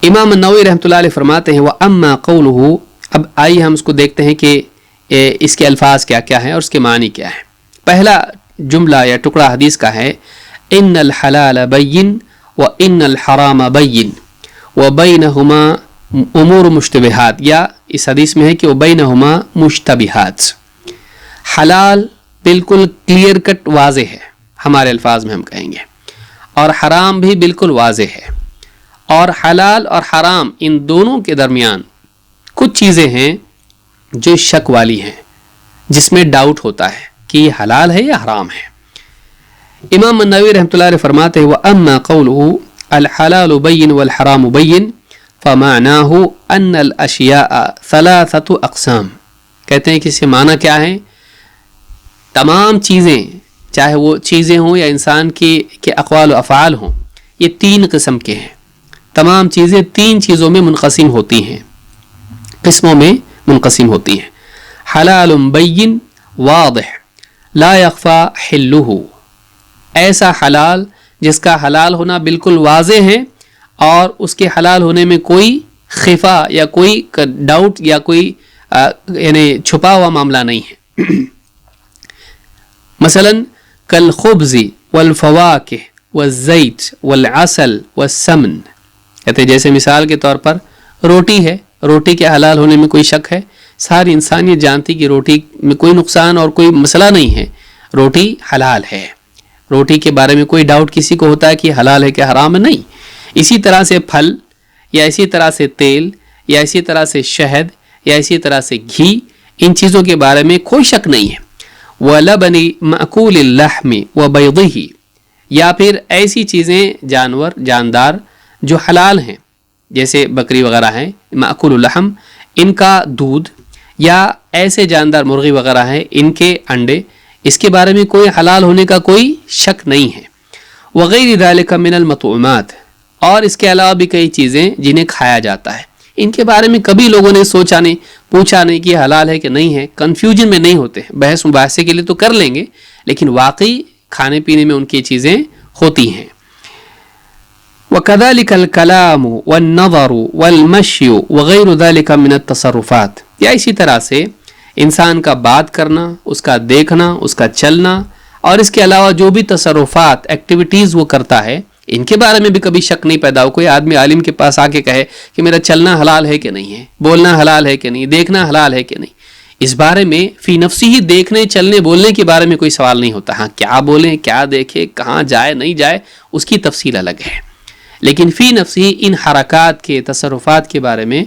امام النووی رحمۃ اللہ علیہ فرماتے ہیں وَأَمَّا قَوْلُهُ. اب آئیے ہم اس کو دیکھتے ہیں کہ اس کے الفاظ کیا کیا ہیں اور اس کے معنی کیا ہے. پہلا جملہ یا ٹکڑا حدیث کا ہے ان الحلال بین وان الحرام بین وبینہما امور مشتبہات، یا اس حدیث میں ہے کہ وبینہما مشتبہات. حلال بالکل کلیئر کٹ واضح ہے، ہمارے الفاظ میں ہم کہیں گے، اور حرام بھی بالکل واضح ہے. اور حلال اور حرام ان دونوں کے درمیان کچھ چیزیں ہیں جو شک والی ہیں، جس میں ڈاؤٹ ہوتا ہے کہ یہ حلال ہے یا حرام ہے. امام النووی رحمۃ اللہ علیہ فرماتے ہیں وَأَمَّا قَوْلُهُ الْحَلَالُ بَيِّن وَالْحَرَامُ بَيِّن فَمَعْنَاهُ أَنَّ الْأَشْيَاءَ ثَلَاثَةُ أَقْسَامٍ. کہتے ہیں کہ اس سے معنی کیا ہے؟ تمام چیزیں، چاہے وہ چیزیں ہوں یا انسان کے اقوال و افعال ہوں، یہ تین قسم کے ہیں. تمام چیزیں تین چیزوں میں منقسم ہوتی ہیں، قسموں میں منقسم ہوتی ہیں. حلال بین واضح لا یخفی حلہ، ایسا حلال جس کا حلال ہونا بالکل واضح ہے اور اس کے حلال ہونے میں کوئی خفا یا کوئی ڈاؤٹ یا کوئی یعنی چھپا ہوا معاملہ نہیں ہے. مثلا کالخبز والفواکہ والزیت والعسل والسمن. کہتے ہیں جیسے مثال کے طور پر روٹی ہے، روٹی کے حلال ہونے میں کوئی شک ہے؟ ساری انسانیت جانتی کہ روٹی میں کوئی نقصان اور کوئی مسئلہ نہیں ہے، روٹی حلال ہے. روٹی کے بارے میں کوئی ڈاؤٹ کسی کو ہوتا ہے کہ حلال ہے کہ حرام ہے؟ نہیں. اسی طرح سے پھل، یا اسی طرح سے تیل، یا اسی طرح سے شہد، یا اسی طرح سے گھی، ان چیزوں کے بارے میں کوئی شک نہیں ہے. وَلَبَنِ مَأْكُولِ اللَّحْمِ وَبَيْضِهِ، یا پھر ایسی چیزیں جانور جاندار جو حلال ہیں جیسے بکری وغیرہ ہیں، مأکول اللحم، ان کا دودھ، یا ایسے جاندار مرغی وغیرہ ہیں ان کے انڈے، اس کے بارے میں کوئی حلال ہونے کا کوئی شک نہیں ہے. وغیر ذالک من المطعومات، اور اس کے علاوہ بھی کئی چیزیں جنہیں کھایا جاتا ہے، ان کے بارے میں کبھی لوگوں نے سوچا نہیں، پوچھا نہیں کہ حلال ہے کہ نہیں ہے، کنفیوژن میں نہیں ہوتے. بحث مباحثے کے لیے تو کر لیں گے، لیکن واقعی کھانے پینے میں ان کی چیزیں ہوتی ہیں. وَكَذَلِكَ الْكَلَامُ وَالنَّظَرُ وَالْمَشْيُ وَغَيْرُ ذَلِكَ مِنَ التَّصَرُّفَاتِ. یا اسی طرح سے انسان کا بات کرنا، اس کا دیکھنا، اس کا چلنا، اور اس کے علاوہ جو بھی تصرفات ایکٹیویٹیز وہ کرتا ہے، ان کے بارے میں بھی کبھی شک نہیں پیدا ہو. کوئی آدمی عالم کے پاس آ کے کہے کہ میرا چلنا حلال ہے کہ نہیں ہے، بولنا حلال ہے کہ نہیں، دیکھنا حلال ہے کہ نہیں، اس بارے میں فی نفسی ہی دیکھنے، چلنے، بولنے کے بارے میں کوئی سوال نہیں ہوتا. ہاں کیا بولیں، کیا دیکھے، کہاں جائے نہیں جائے، اس کی تفصیل الگ ہے. لیکن فی نفسی ان حرکات کے، تصرفات کے بارے میں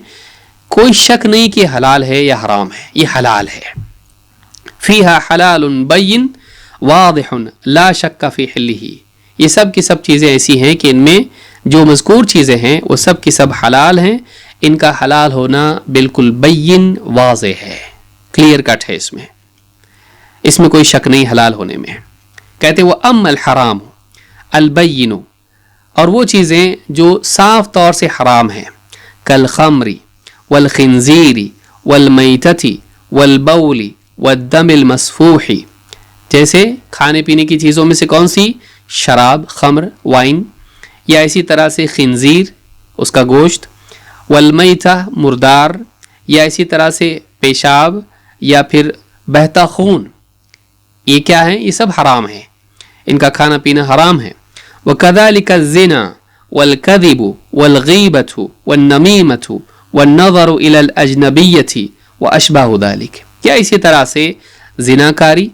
کوئی شک نہیں کہ حلال ہے یا حرام ہے، یہ حلال ہے. فیہا حلال بین واضح لا شک فی حلہ. یہ سب کی سب چیزیں ایسی ہیں کہ ان میں جو مذکور چیزیں ہیں وہ سب کی سب حلال ہیں، ان کا حلال ہونا بالکل بین واضح ہے، کلیئر کٹ ہے، اس میں کوئی شک نہیں حلال ہونے میں. کہتے وہ ام الحرام البین، اور وہ چیزیں جو صاف طور سے حرام ہیں، کالخمر والخنزیر والمیتۃ والبول والدم المسفوح. جیسے کھانے پینے کی چیزوں میں سے کون سی؟ شراب، خمر، وائن، یا اسی طرح سے خنزیر، اس کا گوشت، والمیتہ، مردار، یا اسی طرح سے پیشاب یا پھر بہتا خون. یہ کیا ہے؟ یہ سب حرام ہے، ان کا کھانا پینا حرام ہے. وَكَذَلِكَ الزِّنَا وَالْكَذِبُ وَالْغِيبَةُ وَالنَّمِيمَةُ وَالنَّظَرُ إِلَى الْأَجْنَبِيَّةِ وَأَشْبَهُ ذَلِكَ. یا اسی طرح سے زناکاری،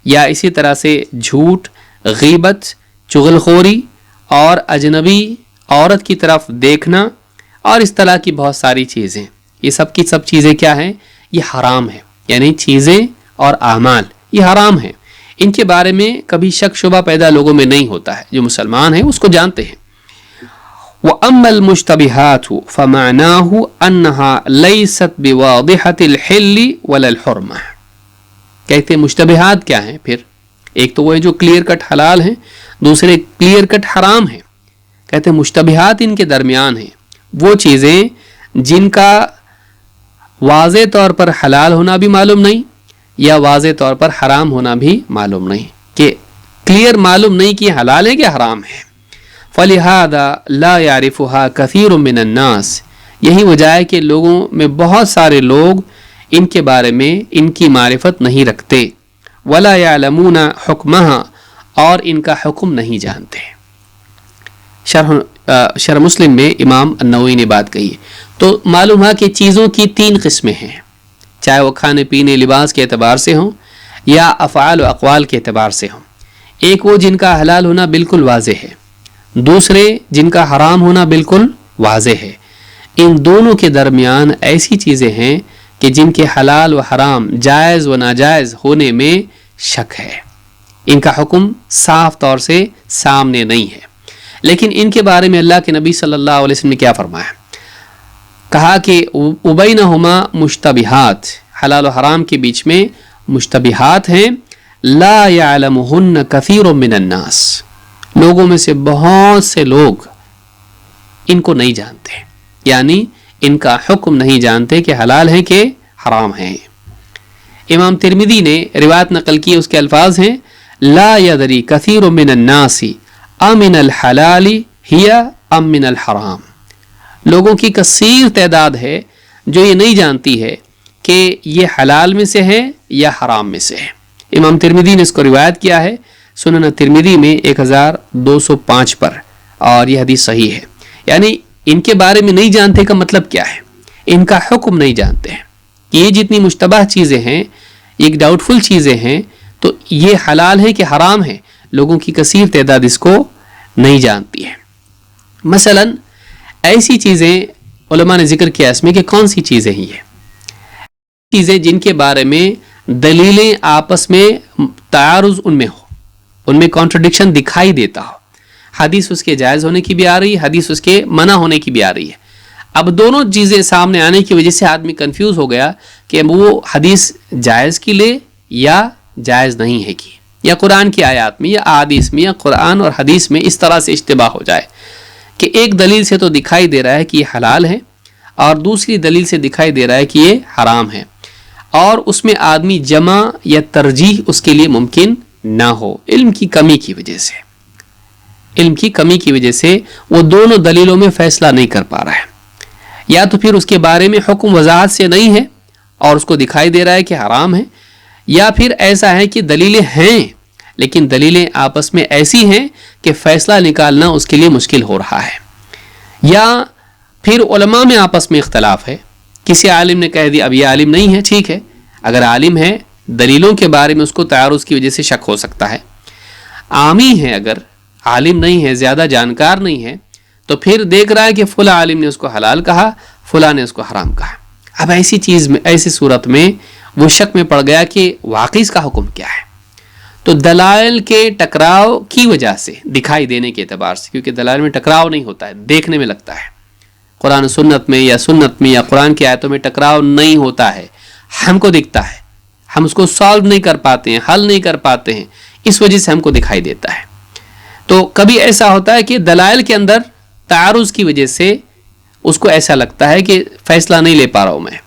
یا اسی طرح سے جھوٹ، غیبت، چغلخوری، اور اجنبی عورت کی طرف دیکھنا، اور اس طرح کی بہت ساری چیزیں، یہ سب کی سب چیزیں کیا ہیں؟ یہ حرام ہیں. یعنی چیزیں اور اعمال یہ حرام ہیں، ان کے بارے میں کبھی شک شبہ پیدا لوگوں میں نہیں ہوتا ہے. جو مسلمان ہیں اس کو جانتے ہیں. وَأَمَّا الْمُشْتَبِهَاتُ فَمَعْنَاهُ أَنَّهَا لَيْسَتْ بِوَاضِحَةِ الْحِلِّ وَلَا الْحُرْمَةِ. کہتے ہیں مشتبہات کیا ہیں پھر؟ ایک تو وہ ہے جو کلیئر کٹ حلال ہیں، دوسرے کلیئر کٹ حرام ہیں. کہتے ہیں مشتبہات ان کے درمیان ہیں، وہ چیزیں جن کا واضح طور پر حلال ہونا بھی معلوم نہیں یا واضح طور پر حرام ہونا بھی معلوم نہیں، کہ کلیئر معلوم نہیں کہ حلال ہے کہ حرام ہے. فَلِهَذَا لَا يَعْرِفُهَا كَثِيرٌ مِّنَ النَّاسِ. یہی وجہ ہے کہ لوگوں میں بہت سارے لوگ ان کے بارے میں ان کی معرفت نہیں رکھتے. وَلَا يَعْلَمُونَ حُكْمَهَا، اور ان کا حکم نہیں جانتے. شرح مسلم میں امام النووی نے بات کہی ہے. تو معلوم ہے کہ چیزوں کی 3 قسمیں ہیں، چاہے وہ کھانے پینے لباس کے اعتبار سے ہوں یا افعال و اقوال کے اعتبار سے ہوں. ایک وہ جن کا حلال ہونا بالکل واضح ہے، دوسرے جن کا حرام ہونا بالکل واضح ہے. ان دونوں کے درمیان ایسی چیزیں ہیں کہ جن کے حلال و حرام، جائز و ناجائز ہونے میں شک ہے. ان کا حکم صاف طور سے سامنے نہیں ہے. لیکن ان کے بارے میں اللہ کے نبی صلی اللہ علیہ وسلم نے کیا فرمایا؟ کہا کہ وبینہما مشتبہات، حلال و حرام کے بیچ میں مشتبہات ہیں. لا یعلمہن کثیر من الناس، لوگوں میں سے بہت سے لوگ ان کو نہیں جانتے، یعنی ان کا حکم نہیں جانتے کہ حلال ہیں کہ حرام ہیں. امام ترمذی نے روایت نقل کی، اس کے الفاظ ہیں لا یدری کثیر من الناس امن الحلال ہی ام من الحرام. لوگوں کی کثیر تعداد ہے جو یہ نہیں جانتی ہے کہ یہ حلال میں سے ہے یا حرام میں سے ہے. امام ترمذی نے اس کو روایت کیا ہے سنن ترمذی میں 1205 پر، اور یہ حدیث صحیح ہے. یعنی ان کے بارے میں نہیں جانتے کا مطلب کیا ہے؟ ان کا حکم نہیں جانتے ہیں. یہ جتنی مشتبہ چیزیں ہیں، ایک ڈاؤٹ فل چیزیں ہیں، تو یہ حلال ہے کہ حرام ہے، لوگوں کی کثیر تعداد اس کو نہیں جانتی ہے. مثلا ایسی چیزیں علماء نے ذکر کیا اس میں کہ کون سی چیزیں ہیں یہ چیزیں جن کے بارے میں دلیلیں آپس میں تعارض ان میں ہو، ان میں کانٹرڈکشن دکھائی دیتا ہو. حدیث اس کے جائز ہونے کی بھی آ رہی ہے، حدیث اس کے منع ہونے کی بھی آ رہی ہے. اب دونوں چیزیں سامنے آنے کی وجہ سے آدمی کنفیوز ہو گیا کہ وہ حدیث جائز کی لے یا جائز نہیں ہے کی، یا قرآن کی آیات میں یا احادیث میں یا قرآن اور حدیث میں اس طرح سے اشتباہ ہو جائے کہ ایک دلیل سے تو دکھائی دے رہا ہے کہ یہ حلال ہے اور دوسری دلیل سے دکھائی دے رہا ہے کہ یہ حرام ہے، اور اس میں آدمی جمع یا ترجیح اس کے لیے ممکن نہ ہو علم کی کمی کی وجہ سے. علم کی کمی کی وجہ سے وہ دونوں دلیلوں میں فیصلہ نہیں کر پا رہا ہے، یا تو پھر اس کے بارے میں حکم وضاحت سے نہیں ہے اور اس کو دکھائی دے رہا ہے کہ حرام ہے، یا پھر ایسا ہے کہ دلیلیں ہیں لیکن دلیلیں آپس میں ایسی ہیں کہ فیصلہ نکالنا اس کے لیے مشکل ہو رہا ہے، یا پھر علماء میں آپس میں اختلاف ہے. کسی عالم نے کہہ دیا اب یہ عالم نہیں ہے، ٹھیک ہے، اگر عالم ہے دلیلوں کے بارے میں اس کو تعارض کی وجہ سے شک ہو سکتا ہے. عامی ہے، اگر عالم نہیں ہے، زیادہ جانکار نہیں ہے، تو پھر دیکھ رہا ہے کہ فلاں عالم نے اس کو حلال کہا، فلاں نے اس کو حرام کہا. اب ایسی چیز میں، ایسی صورت میں وہ شک میں پڑ گیا کہ واقعی اس کا حکم کیا ہے. تو دلائل کے ٹکراؤ کی وجہ سے، دکھائی دینے کے اعتبار سے، کیونکہ دلائل میں ٹکراؤ نہیں ہوتا ہے، دیکھنے میں لگتا ہے. قرآن و سنت میں یا قرآن کی آیتوں میں ٹکراؤ نہیں ہوتا ہے، ہم کو دکھتا ہے، ہم اس کو سالو نہیں کر پاتے ہیں، حل نہیں کر پاتے ہیں، اس وجہ سے ہم کو دکھائی دیتا ہے. تو کبھی ایسا ہوتا ہے کہ دلائل کے اندر تعارض کی وجہ سے اس کو ایسا لگتا ہے کہ فیصلہ نہیں لے پا رہا ہوں میں.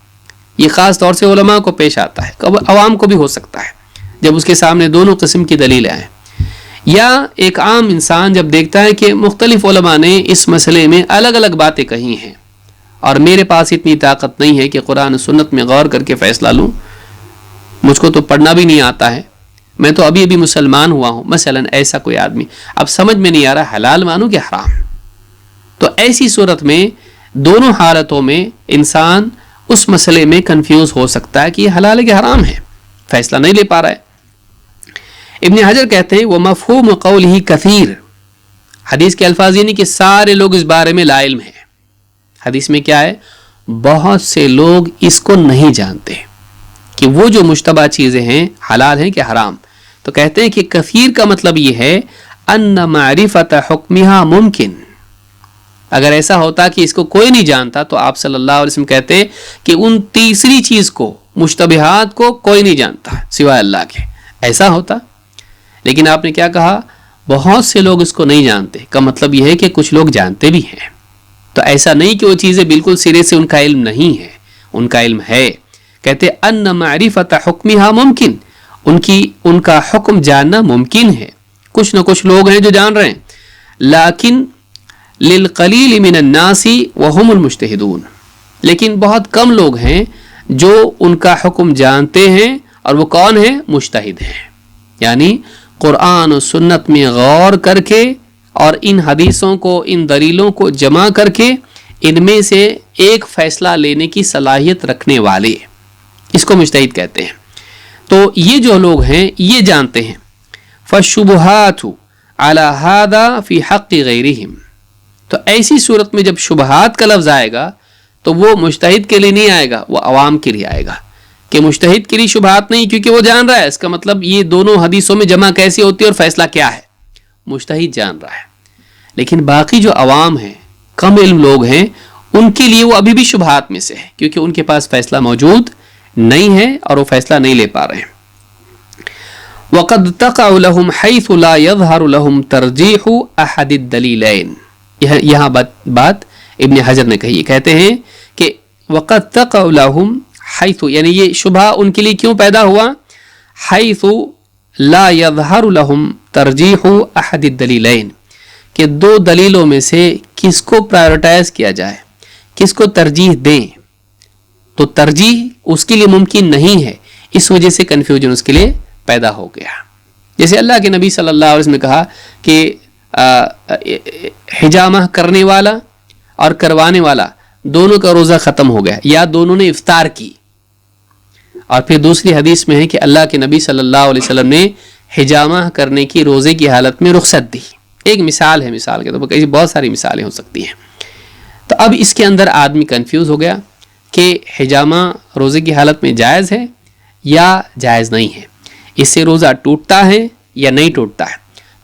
یہ خاص طور سے علماء کو پیش آتا ہے، عوام کو بھی ہو سکتا ہے جب اس کے سامنے دونوں قسم کی دلیلیں آئیں. یا ایک عام انسان جب دیکھتا ہے کہ مختلف علماء نے اس مسئلے میں الگ الگ باتیں کہی ہیں اور میرے پاس اتنی طاقت نہیں ہے کہ قرآن و سنت میں غور کر کے فیصلہ لوں، مجھ کو تو پڑھنا بھی نہیں آتا ہے، میں تو ابھی مسلمان ہوا ہوں، مثلا ایسا کوئی آدمی، اب سمجھ میں نہیں آ رہا حلال مانوں کہ حرام. تو ایسی صورت میں دونوں حالتوں میں انسان اس مسئلے میں کنفیوز ہو سکتا ہے کہ یہ حلال ہے کہ حرام ہے، فیصلہ نہیں لے پا رہا ہے. ابن حجر کہتے ہیں وہ مفہوم قولہ کثیر، حدیث کے الفاظ یہ نہیں کہ سارے لوگ اس بارے میں لا علم ہیں. حدیث میں کیا ہے؟ بہت سے لوگ اس کو نہیں جانتے کہ وہ جو مشتبہ چیزیں ہیں حلال ہیں کہ حرام. تو کہتے ہیں کہ کثیر کا مطلب یہ ہے ان معرفت حکمها ممکن، اگر ایسا ہوتا کہ اس کو کوئی نہیں جانتا تو آپ صلی اللہ علیہ وسلم کہتے کہ ان تیسری چیز کو، مشتبہات کو، کوئی نہیں جانتا سوائے اللہ کے. ایسا ہوتا. لیکن آپ نے کیا کہا؟ بہت سے لوگ اس کو نہیں جانتے. کا مطلب یہ ہے کہ کچھ لوگ جانتے بھی ہیں. تو ایسا نہیں کہ وہ چیزیں بالکل سرے سے ان کا علم نہیں ہے، ان کا علم ہے. کہتے ان معرفت حکمها ممکن، ان کا حکم جاننا ممکن ہے. کچھ نہ کچھ لوگ ہیں جو جان رہے ہیں. لیکن للقلیل من الناس وهم المجتہدون، لیکن بہت کم لوگ ہیں جو ان کا حکم جانتے ہیں، اور وہ کون ہیں؟ مجتہد ہیں. یعنی قرآن و سنت میں غور کر کے اور ان حدیثوں کو، ان دلیلوں کو جمع کر کے ان میں سے ایک فیصلہ لینے کی صلاحیت رکھنے والے، اس کو مجتہد کہتے ہیں. تو یہ جو لوگ ہیں یہ جانتے ہیں. فالشبہات علی ھذا فی حق غیرہم، تو ایسی صورت میں جب شبہات کا لفظ آئے گا تو وہ مجتہد کے لیے نہیں آئے گا، وہ عوام کے لیے آئے گا. کہ مجتہد کے لیے شبہات نہیں، کیونکہ وہ جان رہا ہے. اس کا مطلب یہ دونوں حدیثوں میں جمع کیسی ہوتی ہے اور فیصلہ کیا ہے، مجتہد جان رہا ہے. لیکن باقی جو عوام ہیں، کم علم لوگ ہیں، ان کے لیے وہ ابھی بھی شبہات میں سے ہے، کیونکہ ان کے پاس فیصلہ موجود نہیں ہے اور وہ فیصلہ نہیں لے پا رہے ہیں. وقد تقع لهم حيث لا يظهر لهم ترجيح احد الدليلين، یہاں بات ابن حجر نے کہی. کہتے ہیں کہ وقد تقع لهم حيث، یعنی یہ شبہ ان کے لیے کیوں پیدا ہوا؟ حيث لا يظهر لهم ترجيح احد الدليلين، کہ دو دلیلوں میں سے کس کو پرائیورٹائز کیا جائے، کس کو ترجیح دیں. تو ترجیح اس کے لیے ممکن نہیں ہے، اس وجہ سے کنفیوژن اس کے لیے پیدا ہو گیا. جیسے اللہ کے نبی صلی اللہ علیہ وسلم نے کہا کہ حجامہ کرنے والا اور کروانے والا دونوں کا روزہ ختم ہو گیا، یا دونوں نے افطار کی. اور پھر دوسری حدیث میں ہے کہ اللہ کے نبی صلی اللہ علیہ وسلم نے حجامہ کرنے کی روزے کی حالت میں رخصت دی. ایک مثال ہے، مثال کے طور پر بہت ساری مثالیں ہو سکتی ہیں. تو اب اس کے اندر آدمی کنفیوز ہو گیا کہ حجامہ روزے کی حالت میں جائز ہے یا جائز نہیں ہے، اس سے روزہ ٹوٹتا ہے یا نہیں ٹوٹتا ہے.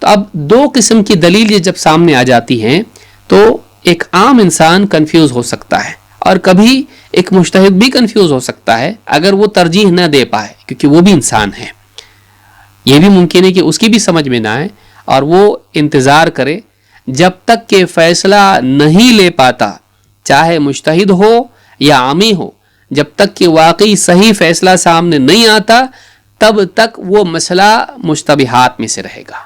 تو اب دو قسم کی دلیل جب سامنے آ جاتی ہیں تو ایک عام انسان کنفیوز ہو سکتا ہے، اور کبھی ایک مجتہد بھی کنفیوز ہو سکتا ہے اگر وہ ترجیح نہ دے پائے، کیونکہ وہ بھی انسان ہے. یہ بھی ممکن ہے کہ اس کی بھی سمجھ میں نہ آئے اور وہ انتظار کرے جب تک کہ فیصلہ نہیں لے پاتا، چاہے مجتہد ہو یا عامی ہو، جب تک کہ واقعی صحیح فیصلہ سامنے نہیں آتا تب تک وہ مسئلہ مشتبہات میں سے رہے گا.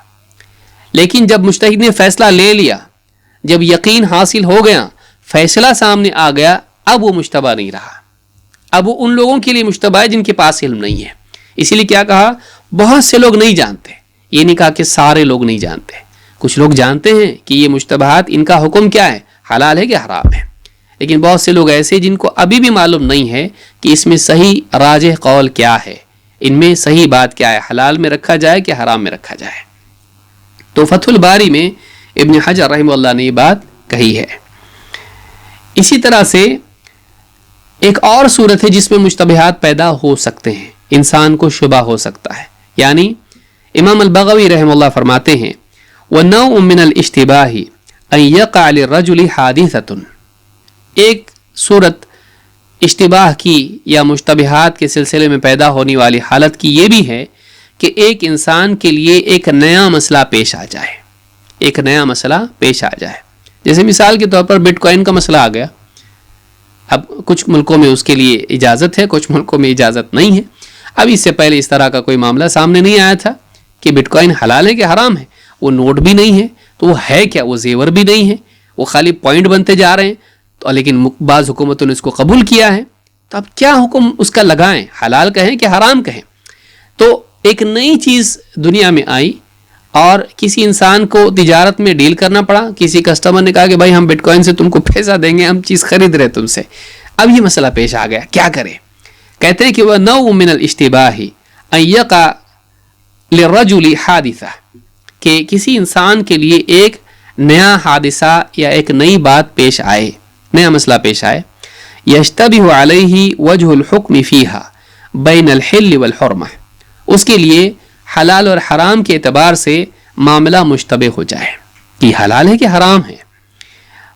لیکن جب مجتہد نے فیصلہ لے لیا، جب یقین حاصل ہو گیا، فیصلہ سامنے آ گیا، اب وہ مشتبہ نہیں رہا. اب وہ ان لوگوں کے لیے مشتبہ ہے جن کے پاس علم نہیں ہے. اسی لیے کیا کہا؟ بہت سے لوگ نہیں جانتے. یہ نہیں کہا کہ سارے لوگ نہیں جانتے، کچھ لوگ جانتے ہیں کہ یہ مشتبہات ان کا حکم کیا ہے، حلال ہے کہ حرام ہے. لیکن بہت سے لوگ ایسے جن کو ابھی بھی معلوم نہیں ہے کہ اس میں صحیح راجح قول کیا ہے، ان میں صحیح بات کیا ہے، حلال میں رکھا جائے کہ حرام میں رکھا جائے. تو فتح الباری میں ابن حجر رحمہ اللہ نے یہ بات کہی ہے. اسی طرح سے ایک اور صورت ہے جس میں مشتبہات پیدا ہو سکتے ہیں، انسان کو شبہ ہو سکتا ہے. یعنی امام البغوی رحمہ اللہ فرماتے ہیں وَنَوْءٌ مِّنَ الْإِشْتِبَاهِ أَن يَقَعَ لِلرَّجُلِ حَادِثَةٌ، ایک صورت اشتباہ کی یا مشتبہات کے سلسلے میں پیدا ہونے والی حالت کی یہ بھی ہے کہ ایک انسان کے لیے ایک نیا مسئلہ پیش آ جائے، ایک نیا مسئلہ پیش آ جائے. جیسے مثال کے طور پر بٹ کوائن کا مسئلہ آ گیا. اب کچھ ملکوں میں اس کے لیے اجازت ہے، کچھ ملکوں میں اجازت نہیں ہے. اب اس سے پہلے اس طرح کا کوئی معاملہ سامنے نہیں آیا تھا کہ بٹ کوائن حلال ہے کہ حرام ہے. وہ نوٹ بھی نہیں ہے تو وہ ہے کیا؟ وہ زیور بھی نہیں ہے، وہ خالی پوائنٹ بنتے جا رہے ہیں. تو لیکن بعض حکومتوں نے اس کو قبول کیا ہے. تو اب کیا حکم اس کا لگائیں، حلال کہیں کہ حرام کہیں؟ تو ایک نئی چیز دنیا میں آئی اور کسی انسان کو تجارت میں ڈیل کرنا پڑا. کسی کسٹمر نے کہا کہ بھائی ہم بٹ کوائن سے تم کو پیسہ دیں گے، ہم چیز خرید رہے تم سے. اب یہ مسئلہ پیش آ گیا، کیا کرے؟ کہتے ہیں کہ وہ نوع من الاشتباہ ان یقع للرجل حادثہ، کہ کسی انسان کے لیے ایک نیا حادثہ یا ایک نئی بات پیش آئے، نیا مسئلہ پیش آئے. یشتبہ علیہ وجہ الحکم فیہا بین الحل والحرمہ، اس کے لیے حلال اور حرام کے اعتبار سے معاملہ مشتبہ ہو جائے کہ حلال ہے کہ حرام ہے.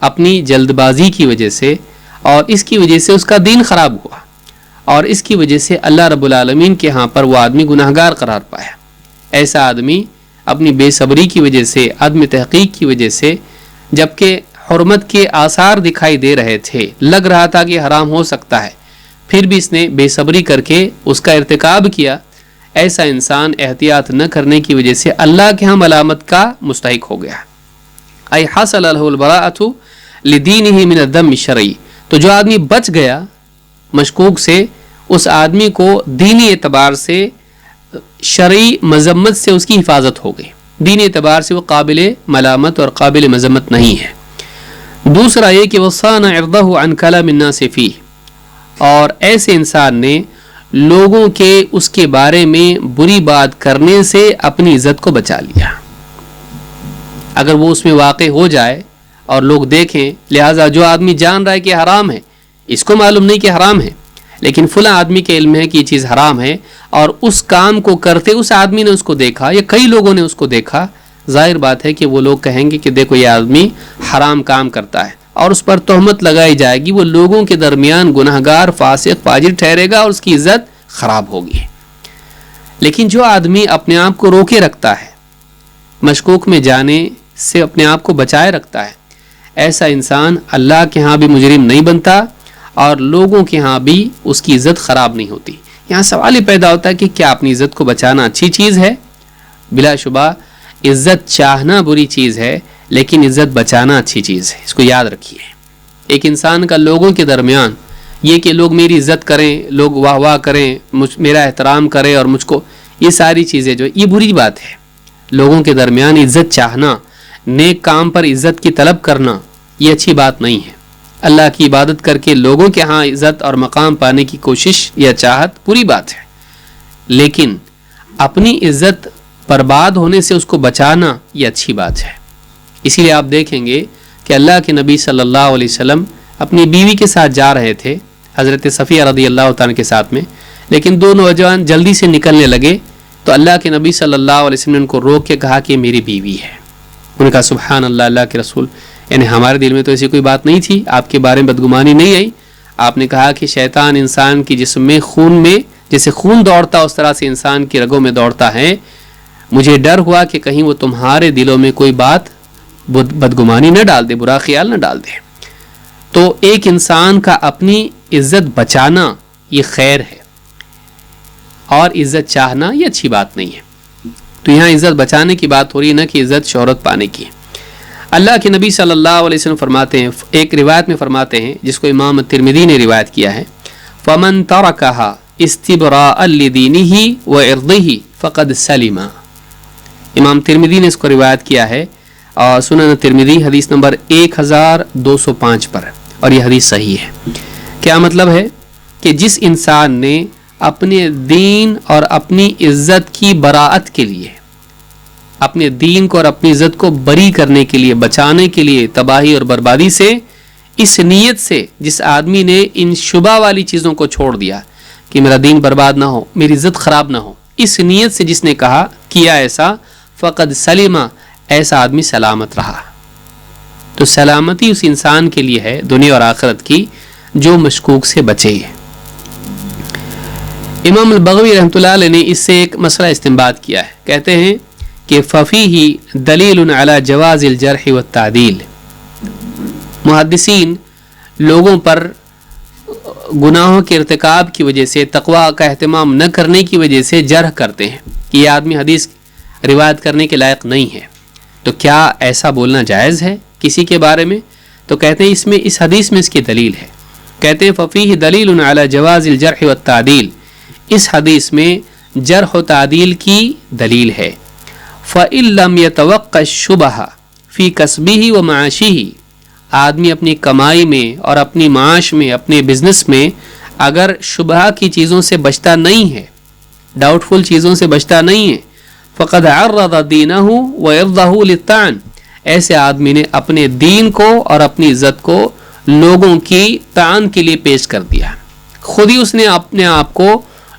اپنی جلد بازی کی وجہ سے، اور اس کی وجہ سے اس کا دین خراب ہوا، اور اس کی وجہ سے اللہ رب العالمین کے ہاں پر وہ آدمی گناہگار قرار پایا۔ ایسا آدمی اپنی بے صبری کی وجہ سے، عدم تحقیق کی وجہ سے، جبکہ حرمت کے آثار دکھائی دے رہے تھے، لگ رہا تھا کہ حرام ہو سکتا ہے، پھر بھی اس نے بے صبری کر کے اس کا ارتکاب کیا۔ ایسا انسان احتیاط نہ کرنے کی وجہ سے اللہ کے ہاں ملامت کا مستحق ہو گیا۔ ای حصل له البراءۃ لدینہ من الدم الشرعی، تو جو آدمی بچ گیا مشکوک سے، اس آدمی کو دینی اعتبار سے، شرعی مذمت سے اس کی حفاظت ہو گئی، دینی اعتبار سے وہ قابل ملامت اور قابل مذمت نہیں ہے۔ دوسرا یہ کہ وصان عرضہ عن کلام الناس فیہ، اور ایسے انسان نے لوگوں کے اس کے بارے میں بری بات کرنے سے اپنی عزت کو بچا لیا۔ اگر وہ اس میں واقع ہو جائے اور لوگ دیکھیں، لہٰذا جو آدمی جان رہا ہے کہ حرام ہے، اس کو معلوم نہیں کہ حرام ہے، لیکن فلاں آدمی کے علم ہے کہ یہ چیز حرام ہے، اور اس کام کو کرتے اس آدمی نے اس کو دیکھا یا کئی لوگوں نے اس کو دیکھا، ظاہر بات ہے کہ وہ لوگ کہیں گے کہ دیکھو یہ آدمی حرام کام کرتا ہے، اور اس پر تہمت لگائی جائے گی، وہ لوگوں کے درمیان گناہگار، فاسق، فاجر ٹھہرے گا اور اس کی عزت خراب ہوگی۔ لیکن جو آدمی اپنے آپ کو روکے رکھتا ہے، مشکوک میں جانے سے اپنے آپ کو بچائے رکھتا ہے، ایسا انسان اللہ کے ہاں بھی مجرم نہیں بنتا اور لوگوں کے ہاں بھی اس کی عزت خراب نہیں ہوتی۔ یہاں سوال یہ پیدا ہوتا ہے کہ کیا اپنی عزت کو بچانا اچھی چیز ہے؟ بلا شبہ عزت چاہنا بری چیز ہے، لیکن عزت بچانا اچھی چیز ہے، اس کو یاد رکھیے۔ ایک انسان کا لوگوں کے درمیان یہ کہ لوگ میری عزت کریں، لوگ واہ واہ کریں، میرا احترام کریں اور مجھ کو، یہ ساری چیزیں جو یہ بری بات ہے۔ لوگوں کے درمیان عزت چاہنا، نیک کام پر عزت کی طلب کرنا، یہ اچھی بات نہیں ہے۔ اللہ کی عبادت کر کے لوگوں کے ہاں عزت اور مقام پانے کی کوشش یا چاہت بری بات ہے، لیکن اپنی عزت برباد ہونے سے اس کو بچانا یہ اچھی بات ہے۔ اسی لیے آپ دیکھیں گے کہ اللہ کے نبی صلی اللہ علیہ وسلم اپنی بیوی کے ساتھ جا رہے تھے، حضرت صفیہ رضی اللہ تعالیٰ کے ساتھ میں، لیکن دو نوجوان جلدی سے نکلنے لگے تو اللہ کے نبی صلی اللہ علیہ وسلم نے ان کو روک کے کہا کہ میری بیوی ہے۔ انہوں نے کہا سبحان اللہ، اللہ کے رسول، یعنی ہمارے دل میں تو ایسی کوئی بات نہیں تھی، آپ کے بارے میں بدگمانی نہیں آئی۔ آپ نے کہا کہ شیطان انسان کی جسم میں، خون میں جیسے خون دوڑتا اس طرح سے انسان کی رگوں میں دوڑتا ہے، مجھے ڈر ہوا کہ کہیں وہ تمہارے دلوں میں کوئی بات بدگمانی نہ ڈال دے، برا خیال نہ ڈال دے۔ تو ایک انسان کا اپنی عزت بچانا یہ خیر ہے، اور عزت چاہنا یہ اچھی بات نہیں ہے۔ تو یہاں عزت بچانے کی بات ہو رہی ہے، نہ کہ عزت شہرت پانے کی۔ اللہ کے نبی صلی اللہ علیہ وسلم فرماتے ہیں، ایک روایت میں فرماتے ہیں جس کو امام ترمذی نے روایت کیا ہے، فَمَن تَرَكَهَا اسْتِبْرَاءً لِدِينِهِ وَعِرْضِهِ فَقَدْ سَلِمَ۔ امام ترمذی نے اس کو روایت کیا ہے، اور سنن ترمذی حدیث نمبر 1205 پر، اور یہ حدیث صحیح ہے۔ کیا مطلب ہے کہ جس انسان نے اپنے دین اور اپنی عزت کی براعت کے لیے، اپنے دین کو اور اپنی عزت کو بری کرنے کے لیے، بچانے کے لیے، تباہی اور بربادی سے، اس نیت سے جس آدمی نے ان شبہ والی چیزوں کو چھوڑ دیا کہ میرا دین برباد نہ ہو، میری عزت خراب نہ ہو، اس نیت سے جس نے کہا کیا ایسا، فقد سلمہ، ایسا آدمی سلامت رہا۔ تو سلامتی اس انسان کے لیے ہے دنیا اور آخرت کی جو مشکوک سے بچے۔ امام البغوی رحمۃ اللہ علیہ نے اس سے ایک مسئلہ استنباط کیا ہے، کہتے ہیں کہ فَفِيهِ دلیل علی جواز الجرح والتعدیل۔ محدثین لوگوں پر گناہوں کے ارتکاب کی وجہ سے، تقوی کا اہتمام نہ کرنے کی وجہ سے جرح کرتے ہیں کہ یہ آدمی حدیث روایت کرنے کے لائق نہیں ہے۔ تو کیا ایسا بولنا جائز ہے کسی کے بارے میں؟ تو کہتے ہیں اس حدیث میں اس کی دلیل ہے، کہتے ہیں فَفِيهِ دلیل علی جواز الجرح والتعدیل، اس حدیث میں جرح و تعدیل کی دلیل ہے۔ فَإِن لَمْ يَتَوَقَّ الشُّبْهَ فِي كَسْبِهِ وَمَعَاشِهِ، آدمی اپنی کمائی میں اور اپنی معاش میں، اپنے بزنس میں اگر شبہ کی چیزوں سے بچتا نہیں ہے، ڈاؤٹ فل چیزوں سے بچتا نہیں ہے، فَقَدْ عَرَّضَ دِينَهُ وَعِرْضَهُ لِلطَّعْنِ، ایسے آدمی نے اپنے دین کو اور اپنی عزت کو لوگوں کی طعن کے لیے پیش کر دیا، خود ہی اس نے اپنے آپ کو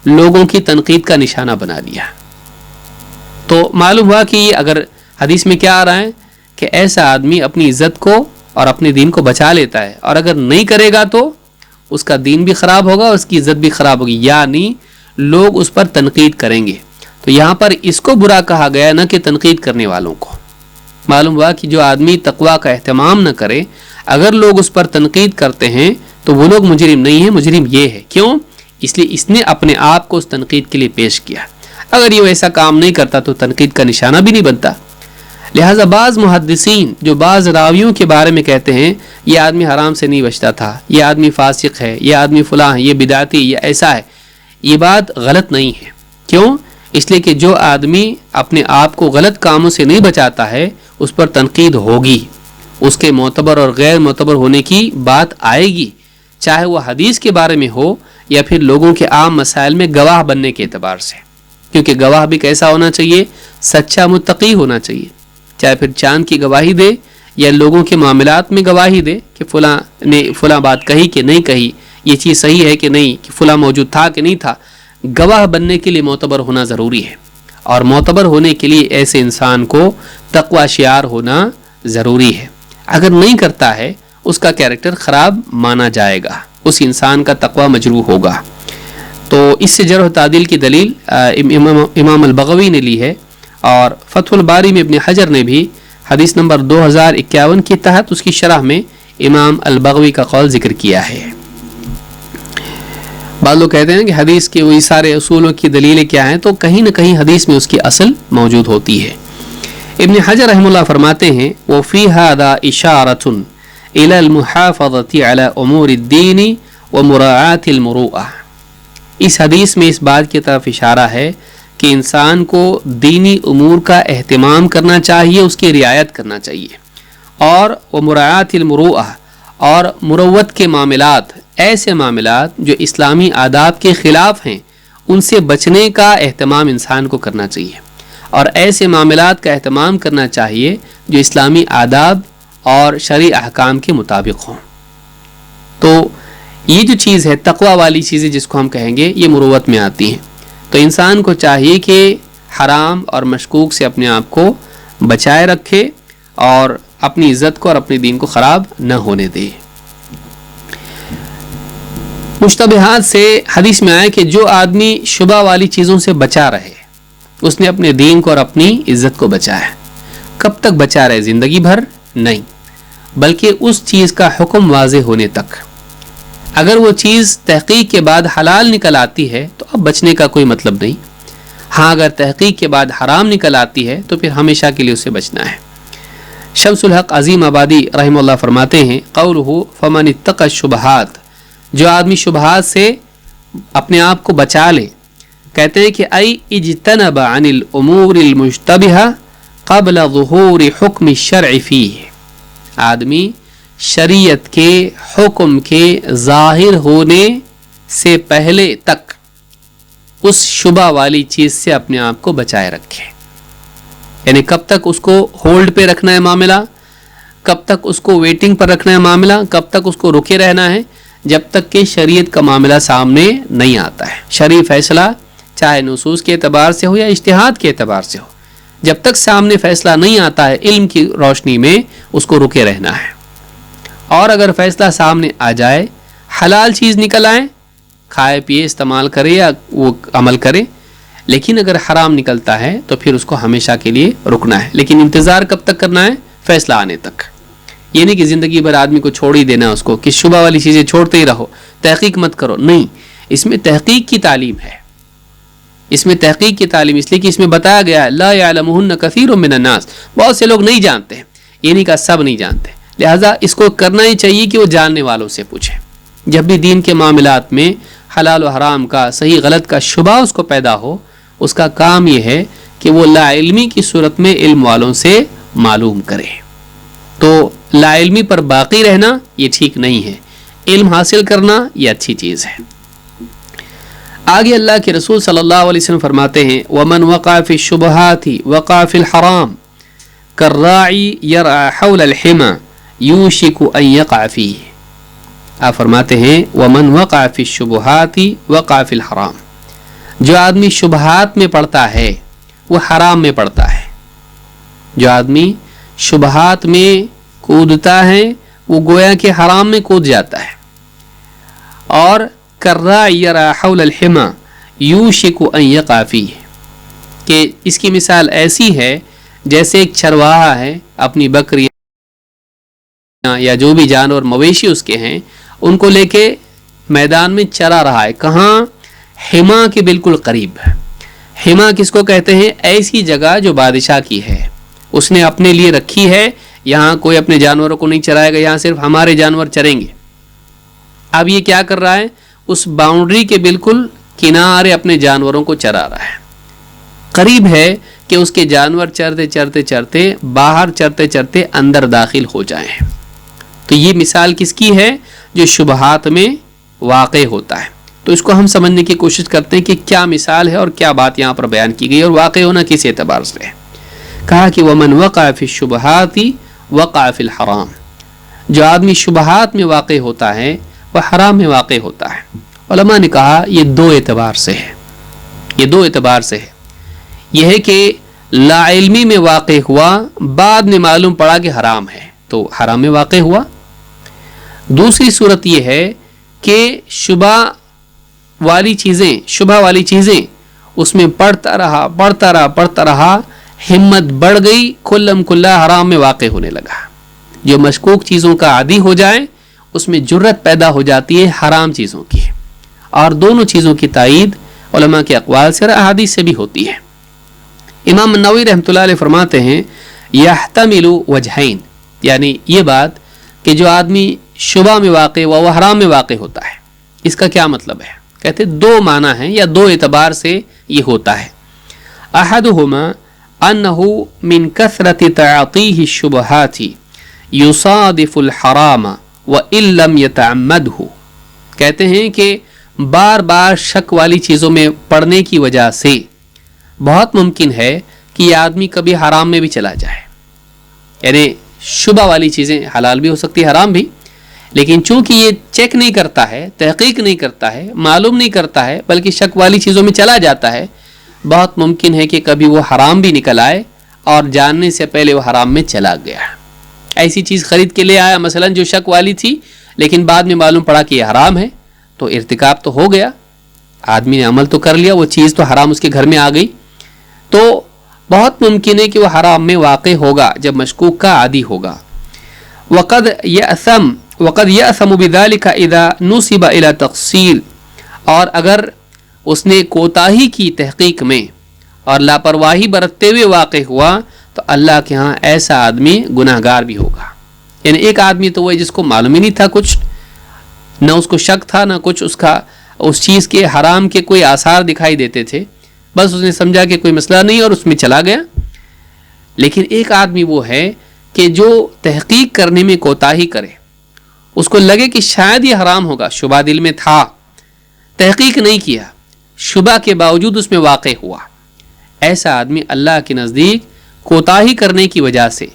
لوگوں کی تنقید کا نشانہ بنا دیا۔ تو معلوم ہوا کہ اگر حدیث میں کیا آ رہا ہے کہ ایسا آدمی اپنی عزت کو اور اپنے دین کو بچا لیتا ہے، اور اگر نہیں کرے گا تو اس کا دین بھی خراب ہوگا، اس کی عزت بھی خراب ہوگی، یعنی لوگ اس پر تنقید کریں گے۔ تو یہاں پر اس کو برا کہا گیا نہ کہ تنقید کرنے والوں کو۔ معلوم ہوا کہ جو آدمی تقوی کا اہتمام نہ کرے، اگر لوگ اس پر تنقید کرتے ہیں تو وہ لوگ مجرم نہیں ہیں، مجرم یہ ہے۔ کیوں؟ اس لیے اس نے اپنے آپ کو اس تنقید کے لیے پیش کیا۔ اگر یہ ایسا کام نہیں کرتا تو تنقید کا نشانہ بھی نہیں بنتا۔ لہٰذا بعض محدثین جو بعض راویوں کے بارے میں کہتے ہیں یہ آدمی حرام سے نہیں بچتا تھا، یہ آدمی فاسق ہے، یہ آدمی فلاں ہے، یہ بدعتی، یہ ایسا ہے، یہ بات غلط نہیں ہے۔ کیوں؟ اس لیے کہ جو آدمی اپنے آپ کو غلط کاموں سے نہیں بچاتا ہے اس پر تنقید ہوگی، اس کے معتبر اور غیر معتبر ہونے کی بات آئے گی، چاہے وہ حدیث کے بارے میں ہو یا پھر لوگوں کے عام مسائل میں گواہ بننے کے اعتبار سے۔ کیونکہ گواہ بھی کیسا ہونا چاہیے؟ سچا متقی ہونا چاہیے، چاہے پھر چاند کی گواہی دے یا لوگوں کے معاملات میں گواہی دے کہ فلاں نے فلاں بات کہی کہ نہیں کہی، یہ چیز صحیح ہے کہ نہیں، کہ فلاں موجود تھا کہ نہیں تھا۔ گواہ بننے کے لیے معتبر ہونا ضروری ہے، اور معتبر ہونے کے لیے ایسے انسان کو تقوی شعار ہونا ضروری ہے۔ اگر نہیں کرتا ہے اس کا کیریکٹر خراب مانا جائے گا، اس انسان کا تقوی مجروح ہوگا۔ تو اس سے جرح و تعدیل کی دلیل امام البغوی نے لی ہے، اور فتح الباری میں ابن حجر نے بھی حدیث نمبر 2051 کے تحت اس کی شرح میں امام البغوی کا قول ذکر کیا ہے۔ بعض لوگ کہتے ہیں کہ حدیث کے وہی سارے اصولوں کی دلیلیں کیا ہیں، تو کہیں نہ کہیں حدیث میں اس کی اصل موجود ہوتی ہے۔ ابن حجر رحمہ اللہ فرماتے ہیں وَفِي هَذَا إِشَارَةٌ إِلَى الْمُحَافَظَةِ عَلَى أُمُورِ الدِّينِ وَمُرَاعَاةِ الْمُرُوءَةِ، اس حدیث میں اس بات کی طرف اشارہ ہے کہ انسان کو دینی امور کا اہتمام کرنا چاہیے، اس کی رعایت کرنا چاہیے، اور وَمُرَاعَاةِ الْمُرُوءَةِ، اور مروت کے معاملات، ایسے معاملات جو اسلامی آداب کے خلاف ہیں ان سے بچنے کا اہتمام انسان کو کرنا چاہیے، اور ایسے معاملات کا اہتمام کرنا چاہیے جو اسلامی آداب اور شرعی احکام کے مطابق ہوں۔ تو یہ جو چیز ہے تقوی والی چیزیں جس کو ہم کہیں گے، یہ مروت میں آتی ہیں۔ تو انسان کو چاہیے کہ حرام اور مشکوک سے اپنے آپ کو بچائے رکھے اور اپنی عزت کو اور اپنے دین کو خراب نہ ہونے دے۔ مشتبہات سے حدیث میں آیا کہ جو آدمی شبہ والی چیزوں سے بچا رہے، اس نے اپنے دین کو اور اپنی عزت کو بچایا۔ کب تک بچا رہے؟ زندگی بھر نہیں، بلکہ اس چیز کا حکم واضح ہونے تک۔ اگر وہ چیز تحقیق کے بعد حلال نکل آتی ہے تو اب بچنے کا کوئی مطلب نہیں۔ ہاں اگر تحقیق کے بعد حرام نکل آتی ہے تو پھر ہمیشہ کے لیے اسے بچنا ہے۔ شمس الحق عظیم آبادی رحمہ اللہ فرماتے ہیں قولہ فمن اتقى الشبہات، جو آدمی شبہات سے اپنے آپ کو بچا لے، کہتے ہیں کہ ای اجتنب عن الامور المشتبہہ قبل ظہور حکم الشرع فیہ، آدمی شریعت کے حکم کے ظاہر ہونے سے پہلے تک اس شبہ والی چیز سے اپنے آپ کو بچائے رکھے۔ یعنی کب تک اس کو ہولڈ پہ رکھنا ہے معاملہ، کب تک اس کو ویٹنگ پر رکھنا ہے معاملہ، کب تک اس کو رکے رہنا ہے؟ جب تک کہ شریعت کا معاملہ سامنے نہیں آتا ہے۔ شرعی فیصلہ چاہے نصوص کے اعتبار سے ہو یا اجتہاد کے اعتبار سے ہو، جب تک سامنے فیصلہ نہیں آتا ہے علم کی روشنی میں اس کو رکے رہنا ہے۔ اور اگر فیصلہ سامنے آ جائے، حلال چیز نکل آئے، کھائے پیے استعمال کرے یا وہ عمل کرے، لیکن اگر حرام نکلتا ہے تو پھر اس کو ہمیشہ کے لیے رکنا ہے۔ لیکن انتظار کب تک کرنا ہے؟ فیصلہ آنے تک۔ یہ نہیں کہ زندگی بھر آدمی کو چھوڑ ہی دینا اس کو کہ شبہ والی چیزیں چھوڑتے ہی رہو، تحقیق مت کرو، نہیں۔ اس میں تحقیق کی تعلیم ہے، اس میں تحقیق کی تعلیم اس لیے کہ اس میں بتایا گیا ہے لا یعلمہن کثیر من الناس، بہت سے لوگ نہیں جانتے ہیں، یہ نہیں کہا سب نہیں جانتے، لہٰذا اس کو کرنا ہی چاہیے کہ وہ جاننے والوں سے پوچھیں۔ جب بھی دین کے معاملات میں حلال و حرام کا صحیح غلط کا شبہ اس کو پیدا ہو، اس کا کام یہ ہے کہ وہ لا علمی کی صورت میں علم والوں سے معلوم کرے۔ تو لا علمی پر باقی رہنا یہ ٹھیک نہیں ہے، علم حاصل کرنا یہ اچھی چیز ہے۔ آگے اللہ کے رسول صلی اللہ علیہ وسلم فرماتے ہیں وَمَنْ وَقَعَ فِي الشُّبُهَاتِ وَقَعَ فِي الْحَرَامِ كَالرَّاعِي يَرْعَى حَوْلَ الْحِمَى يُوشِكُ أَنْ يَقَعَ فِيهِ، آپ فرماتے ہیں وَمَنْ وَقَعَ فِي الشُّبُهَاتِ وَقَعَ فِي الْحَرَامِ، جو آدمی شبہات میں پڑتا ہے وہ حرام میں پڑتا ہے۔ جو آدمی شبہات میں کودتا ہے وہ گویا کہ حرام میں کود جاتا ہے. اور کرراعی یرعی حول الحمى یوشک ان یقع فیہ، کہ اس کی مثال ایسی ہے جیسے ایک چرواہا ہے اپنی بکری یا جو بھی جانور مویشی اس کے ہیں ان کو لے کے میدان میں چرا رہا ہے. کہاں؟ حما کے بالکل قریب. حما کس کو کہتے ہیں؟ ایسی جگہ جو بادشاہ کی ہے، اس نے اپنے لیے رکھی ہے، یہاں کوئی اپنے جانوروں کو نہیں چرائے گا، یہاں صرف ہمارے جانور چریں گے. اب یہ کیا کر رہا ہے؟ اس باؤنڈری کے بالکل کنارے اپنے جانوروں کو چرا رہا ہے. قریب ہے کہ اس کے جانور چرتے چرتے چرتے باہر چرتے چرتے اندر داخل ہو جائیں. تو یہ مثال کس کی ہے؟ جو شبہات میں واقع ہوتا ہے. تو اس کو ہم سمجھنے کی کوشش کرتے ہیں کہ کیا مثال ہے اور کیا بات یہاں پر بیان کی گئی اور واقع ہونا کس اعتبار سے ہے. کہا کہ ومن وقع فی الشبہات وقع فی الحرام، جو آدمی شبہات میں واقع ہوتا ہے وہ حرام میں واقع ہوتا ہے. علماء نے کہا یہ دو اعتبار سے ہے. یہ دو اعتبار سے ہے. یہ ہے کہ لا علمی میں واقع ہوا، بعد میں معلوم پڑا کہ حرام ہے تو حرام میں واقع ہوا. دوسری صورت یہ ہے کہ شبہ والی چیزیں اس میں پڑھتا رہا، ہمت بڑھ گئی، کلم کلا حرام میں واقع ہونے لگا. جو مشکوک چیزوں کا عادی ہو جائے اس میں جرت پیدا ہو جاتی ہے حرام چیزوں کی. اور دونوں چیزوں کی تائید علماء کے اقوال سے اور احادیث سے بھی ہوتی ہے. امام نووی رحمۃ اللہ علیہ فرماتے ہیں یحتمل وجہین، یعنی یہ بات کہ جو آدمی شبہ میں واقع ہوا وہ حرام میں واقع ہوتا ہے، اس کا کیا مطلب ہے؟ کہتے دو معنی ہیں یا دو اعتبار سے یہ ہوتا ہے. احدہما انہ من کثرت تعاطیہ الشبہات یصادف الحرام وان لم یتعمدہ. کہتے ہیں کہ بار بار شک والی چیزوں میں پڑنے کی وجہ سے بہت ممکن ہے کہ یہ آدمی کبھی حرام میں بھی چلا جائے. یعنی شبہ والی چیزیں حلال بھی ہو سکتی ہے، حرام بھی، لیکن چونکہ یہ چیک نہیں کرتا ہے، تحقیق نہیں کرتا ہے، معلوم نہیں کرتا ہے، بلکہ شک والی چیزوں میں چلا جاتا ہے، بہت ممکن ہے کہ کبھی وہ حرام بھی نکل آئے اور جاننے سے پہلے وہ حرام میں چلا گیا. ایسی چیز خرید کے لے آیا مثلا جو شک والی تھی، لیکن بعد میں معلوم پڑا کہ یہ حرام ہے، تو ارتکاب تو ہو گیا، آدمی نے عمل تو کر لیا، وہ چیز تو حرام اس کے گھر میں آ گئی. تو بہت ممکن ہے کہ وہ حرام میں واقع ہوگا جب مشکوک کا عادی ہوگا. وقد یأثم بذلك اذا نسب الى تقصیر، اور اگر اس نے کوتاہی کی تحقیق میں اور لاپرواہی برتتے ہوئے واقع ہوا تو اللہ کے ہاں ایسا آدمی گناہگار بھی ہوگا. یعنی ایک آدمی تو وہ جس کو معلوم ہی نہیں تھا، کچھ نہ اس کو شک تھا، نہ کچھ اس چیز کے حرام کے کوئی آثار دکھائی دیتے تھے، بس اس نے سمجھا کہ کوئی مسئلہ نہیں اور اس میں چلا گیا. لیکن ایک آدمی وہ ہے کہ جو تحقیق کرنے میں کوتاہی کرے، اس کو لگے کہ شاید یہ حرام ہوگا، شبہ دل میں تھا، تحقیق نہیں کیا، شبہ کے باوجود اس میں واقع ہوا. ایسا آدمی اللہ کے نزدیک کوتاہی کرنے کی وجہ سے،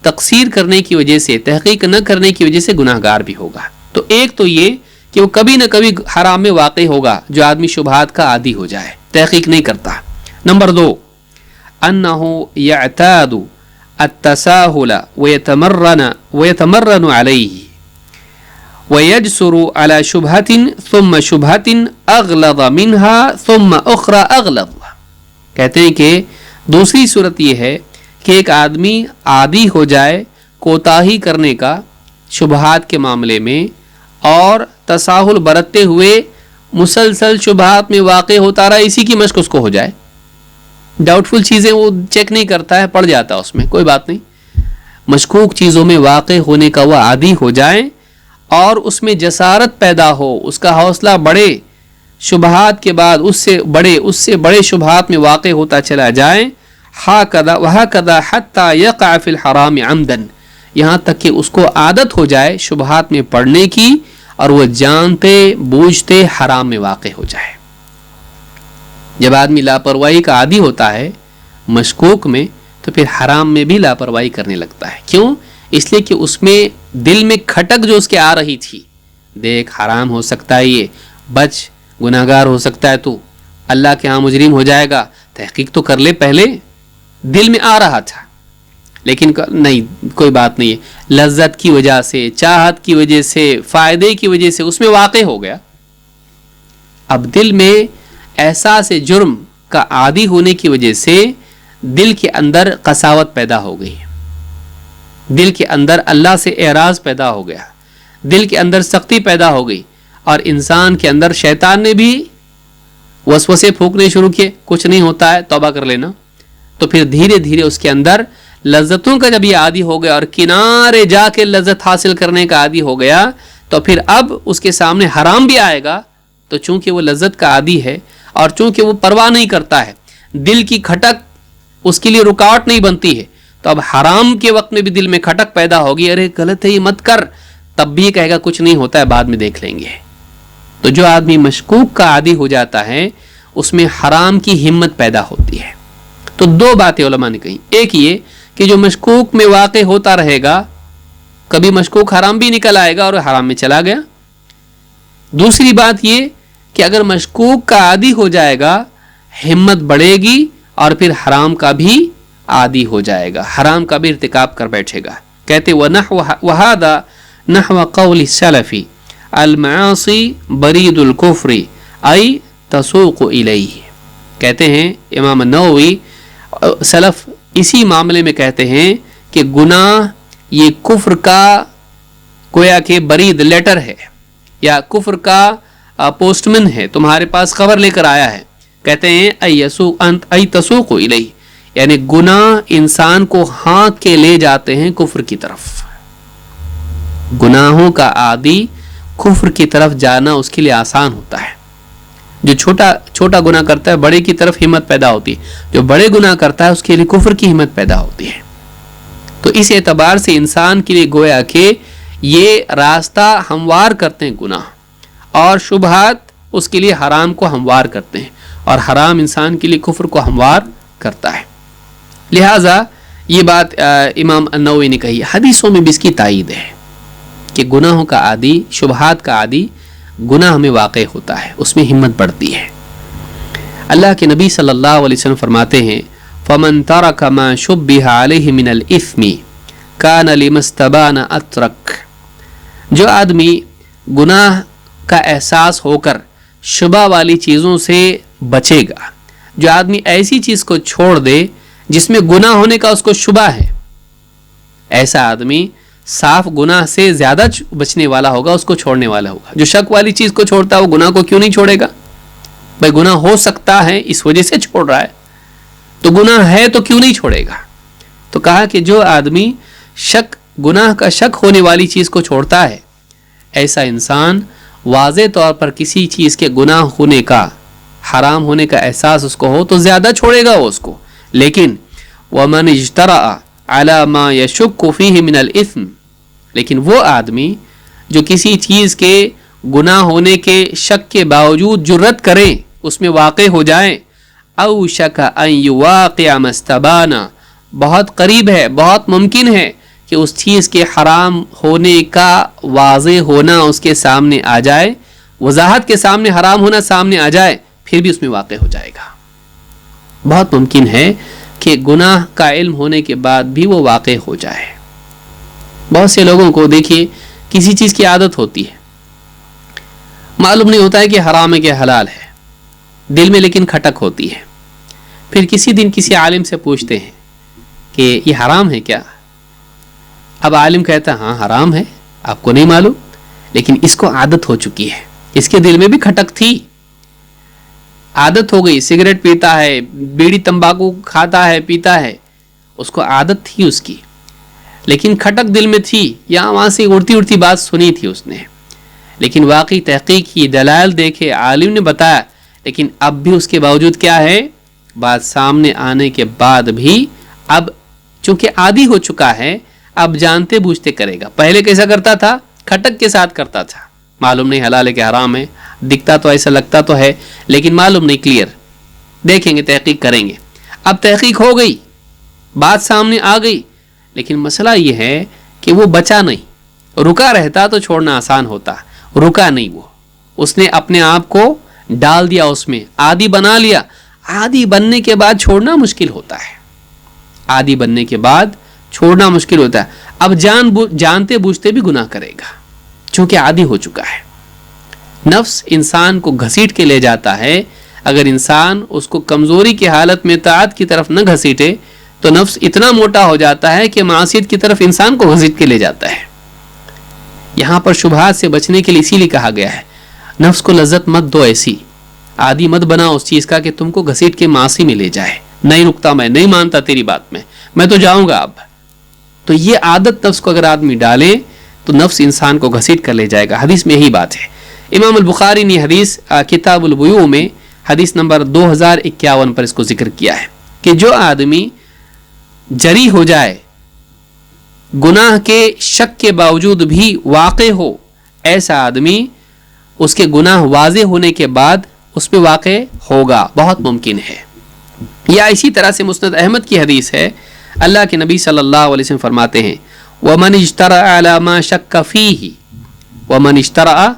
تقصیر کرنے کی وجہ سے، تحقیق نہ کرنے کی وجہ سے گناہگار بھی ہوگا. تو ایک تو یہ کہ وہ کبھی نہ کبھی حرام میں واقع ہوگا جو آدمی شبہات کا عادی ہو جائے، تحقیق نہیں کرتا. نمبر 2 انہ یعتاد التساہل ویتمرن علیہ ویجسر علی شبہت ثم شبہت اغلظ منہا ثم اخرى اغلظ. کہتے ہیں کہ دوسری صورت یہ ہے کہ ایک آدمی عادی ہو جائے کوتاہی کرنے کا شبہات کے معاملے میں اور تساہل برتتے ہوئے مسلسل شبہات میں واقع ہوتا رہا، اسی کی مشق اس کو ہو جائے. ڈاؤٹ فل چیزیں وہ چیک نہیں کرتا ہے، پڑ جاتا اس میں، کوئی بات نہیں. مشکوک چیزوں میں واقع ہونے کا وہ عادی ہو جائے اور اس میں جسارت پیدا ہو، اس کا حوصلہ بڑھے، شبہات کے بعد اس سے بڑے شبہات میں واقع ہوتا چلا جائے. ہاکذا وہکذا حتی یقع فی الحرام عمدا، یہاں تک کہ اس کو عادت ہو جائے شبہات میں پڑنے کی اور وہ جانتے بوجھتے حرام میں واقع ہو جائے. جب آدمی لاپرواہی کا عادی ہوتا ہے مشکوک میں تو پھر حرام میں بھی لاپرواہی کرنے لگتا ہے. کیوں؟ اس لیے کہ اس میں دل میں کھٹک جو اس کے آ رہی تھی، دیکھ حرام ہو سکتا ہے، یہ بچ، گناہگار ہو سکتا ہے، تو اللہ کے ہاں مجرم ہو جائے گا، تحقیق تو کر لے، پہلے دل میں آ رہا تھا. لیکن نہیں کوئی بات نہیں ہے, لذت کی وجہ سے, چاہت کی وجہ سے, فائدے کی وجہ سے اس میں واقع ہو گیا. اب دل میں احساس جرم کا عادی ہونے کی وجہ سے دل کے اندر قساوت پیدا ہو گئی, دل کے اندر اللہ سے اعراض پیدا ہو گیا, دل کے اندر سختی پیدا ہو گئی, اور انسان کے اندر شیطان نے بھی وسوسے پھونکنے شروع کیے, کچھ نہیں ہوتا ہے, توبہ کر لینا. تو پھر دھیرے دھیرے اس کے اندر لذتوں کا جب یہ عادی ہو گیا اور کنارے جا کے لذت حاصل کرنے کا عادی ہو گیا, تو پھر اب اس کے سامنے حرام بھی آئے گا. تو چونکہ وہ لذت کا عادی ہے اور چونکہ وہ پرواہ نہیں کرتا ہے, دل کی کھٹک اس کے لیے رکاوٹ نہیں بنتی ہے, تو اب حرام کے وقت میں بھی دل میں کھٹک پیدا ہوگی, ارے غلط ہے یہ مت کر, تب بھی کہے گا کچھ نہیں ہوتا ہے, بعد میں دیکھ لیں گے. تو جو آدمی مشکوک کا عادی ہو جاتا ہے اس میں حرام کی ہمت پیدا ہوتی ہے. تو دو باتیں علماء نے کہیں, ایک یہ کہ جو مشکوک میں واقع ہوتا رہے گا کبھی مشکوک حرام بھی نکل آئے گا اور حرام میں چلا گیا. دوسری بات یہ کہ اگر مشکوک کا عادی ہو جائے گا ہمت بڑھے گی اور پھر حرام کا بھی عادی ہو جائے گا, حرام کا بھی ارتکاب کر بیٹھے گا. کہتے وَهَذَا نَحْوَ قَوْلِ السَّلَفِ المعاصی برید الکفر ای تسوق الیہ. کہتے ہیں امام نووی, سلف اسی معاملے میں کہتے ہیں کہ گناہ یہ کفر کا گویا کہ برید لیٹر ہے, یا کفر کا پوسٹمن ہے, تمہارے پاس خبر لے کر آیا ہے. کہتے ہیں ای تسوق الیہ, یعنی گناہ انسان کو ہانک کے لے جاتے ہیں کفر کی طرف. گناہوں کا عادی کفر کی طرف جانا اس کے لیے آسان ہوتا ہے. جو چھوٹا گناہ کرتا ہے بڑے کی طرف ہمت پیدا ہوتی ہے, جو بڑے گناہ کرتا ہے اس کے لیے کفر کی ہمت پیدا ہوتی ہے. تو اس اعتبار سے انسان کے لیے گویا کہ یہ راستہ ہموار کرتے ہیں گناہ, اور شبہات اس کے لیے حرام کو ہموار کرتے ہیں, اور حرام انسان کے لیے کفر کو ہموار کرتا ہے. لہٰذا یہ بات امام النووی نے کہی. حدیثوں میں بھی اس کی تائید ہے کہ گناہوں کا عادی, شبہات کا عادی گناہ میں واقع ہوتا ہے, اس میں ہمت بڑھتی ہے. اللہ کے نبی صلی اللہ علیہ وسلم فرماتے ہیں فَمَن تَرَكَ مَا شُبِّهَ عَلَيْهِ مِنَ الْإِثْمِ كَانَ لِمَسْتَبَانَ أَتْرَكَ. جو آدمی گناہ کا احساس ہو کر شبہ والی چیزوں سے بچے گا, جو آدمی ایسی چیز کو چھوڑ دے جس میں گناہ ہونے کا اس کو شبہ ہے, ایسا آدمی صاف گناہ سے زیادہ بچنے والا ہوگا, اس کو چھوڑنے والا ہوگا. جو شک والی چیز کو چھوڑتا ہے وہ گناہ کو کیوں نہیں چھوڑے گا؟ بھائی گناہ ہو سکتا ہے اس وجہ سے چھوڑ رہا ہے, تو گناہ ہے تو کیوں نہیں چھوڑے گا؟ تو کہا کہ جو آدمی گناہ کا شک ہونے والی چیز کو چھوڑتا ہے, ایسا انسان واضح طور پر کسی چیز کے گناہ ہونے کا, حرام ہونے کا احساس اس کو ہو تو زیادہ چھوڑے گا وہ اس کو. لیکن وَمَنِ اجْتَرَأَ عَلَى مَا يَشُكُّ فِيهِ مِنَ الْإِثْمِ, لیکن وہ آدمی جو کسی چیز کے گناہ ہونے کے شک کے باوجود جرت کریں, اس میں واقع ہو جائیں, اوشک ان یواقع مستبانا, بہت قریب ہے, بہت ممکن ہے کہ اس چیز کے حرام ہونے کا واضح ہونا اس کے سامنے آ جائے, وضاحت کے سامنے حرام ہونا سامنے آ جائے, پھر بھی اس میں واقع ہو جائے گا. بہت ممکن ہے کہ گناہ کا علم ہونے کے بعد بھی وہ واقع ہو جائے. بہت سے لوگوں کو دیکھیے کسی چیز کی عادت ہوتی ہے, معلوم نہیں ہوتا ہے کہ حرام ہے کہ حلال ہے, دل میں لیکن کھٹک ہوتی ہے. پھر کسی دن کسی عالم سے پوچھتے ہیں کہ یہ حرام ہے کیا؟ اب عالم کہتا ہے ہاں حرام ہے, آپ کو نہیں معلوم, لیکن اس کو عادت ہو چکی ہے, اس کے دل میں بھی کھٹک تھی, عادت ہو گئی, سگریٹ پیتا ہے, بیڑی تمباکو کھاتا ہے, پیتا ہے, اس کو عادت تھی اس کی, لیکن کھٹک دل میں تھی, یہاں وہاں سے اڑتی بات سنی تھی اس نے, لیکن واقعی تحقیق کی, دلائل دیکھے, عالم نے بتایا, لیکن اب بھی اس کے باوجود کیا ہے, بات سامنے آنے کے بعد بھی اب چونکہ عادی ہو چکا ہے, اب جانتے بوجھتے کرے گا. پہلے کیسا کرتا تھا؟ کھٹک کے ساتھ کرتا تھا, معلوم نہیں حلال ہے کہ حرام ہے, دکھتا تو ایسا لگتا تو ہے لیکن معلوم نہیں, کلیئر دیکھیں گے, تحقیق کریں گے. اب تحقیق ہو گئی, بات سامنے آ گئی, لیکن مسئلہ یہ ہے کہ وہ بچا نہیں, رکا رہتا تو چھوڑنا آسان ہوتا, رکا نہیں, وہ اس نے اپنے آپ کو ڈال دیا اس میں, عادی بنا لیا. عادی بننے کے بعد چھوڑنا مشکل ہوتا ہے, عادی بننے کے بعد چھوڑنا مشکل ہوتا ہے. اب جانتے بوجھتے بھی گناہ کرے گا چونکہ عادی ہو چکا ہے. نفس انسان کو گھسیٹ کے لے جاتا ہے. اگر انسان اس کو کمزوری کی حالت میں طاعت کی طرف نہ گھسیٹے تو نفس اتنا موٹا ہو جاتا ہے کہ معصیت کی طرف انسان کو گھسیٹ کے لے جاتا ہے. یہاں پر شبہات سے بچنے کے لیے اسی لیے کہا گیا ہے نفس کو لذت مت دو، ایسی عادی مت بنا اس چیز کا کہ تم کو گھسیٹ کے معاصی میں لے جائے. نہیں رکتا، میں نہیں مانتا تیری بات میں تو جاؤں گا اب. تو یہ عادت نفس کو اگر آدمی ڈالے تو نفس انسان کو گھسیٹ کر لے جائے گا. حدیث میں یہی بات ہے. امام البخاری نے حدیث کتاب البیوع میں حدیث نمبر 2051 پر اس کو ذکر کیا ہے کہ جو آدمی جری ہو جائے گناہ کے شک کے باوجود بھی واقع ہو، ایسا آدمی اس کے گناہ واضح ہونے کے بعد اس پہ واقع ہوگا، بہت ممکن ہے. یا اسی طرح سے مسند احمد کی حدیث ہے، اللہ کے نبی صلی اللہ علیہ وسلم فرماتے ہیں وَمَنِ اجْتَرَأَ عَلَى مَا شَكَّ فِيهِ وَمَنِ اجْتَرَأَ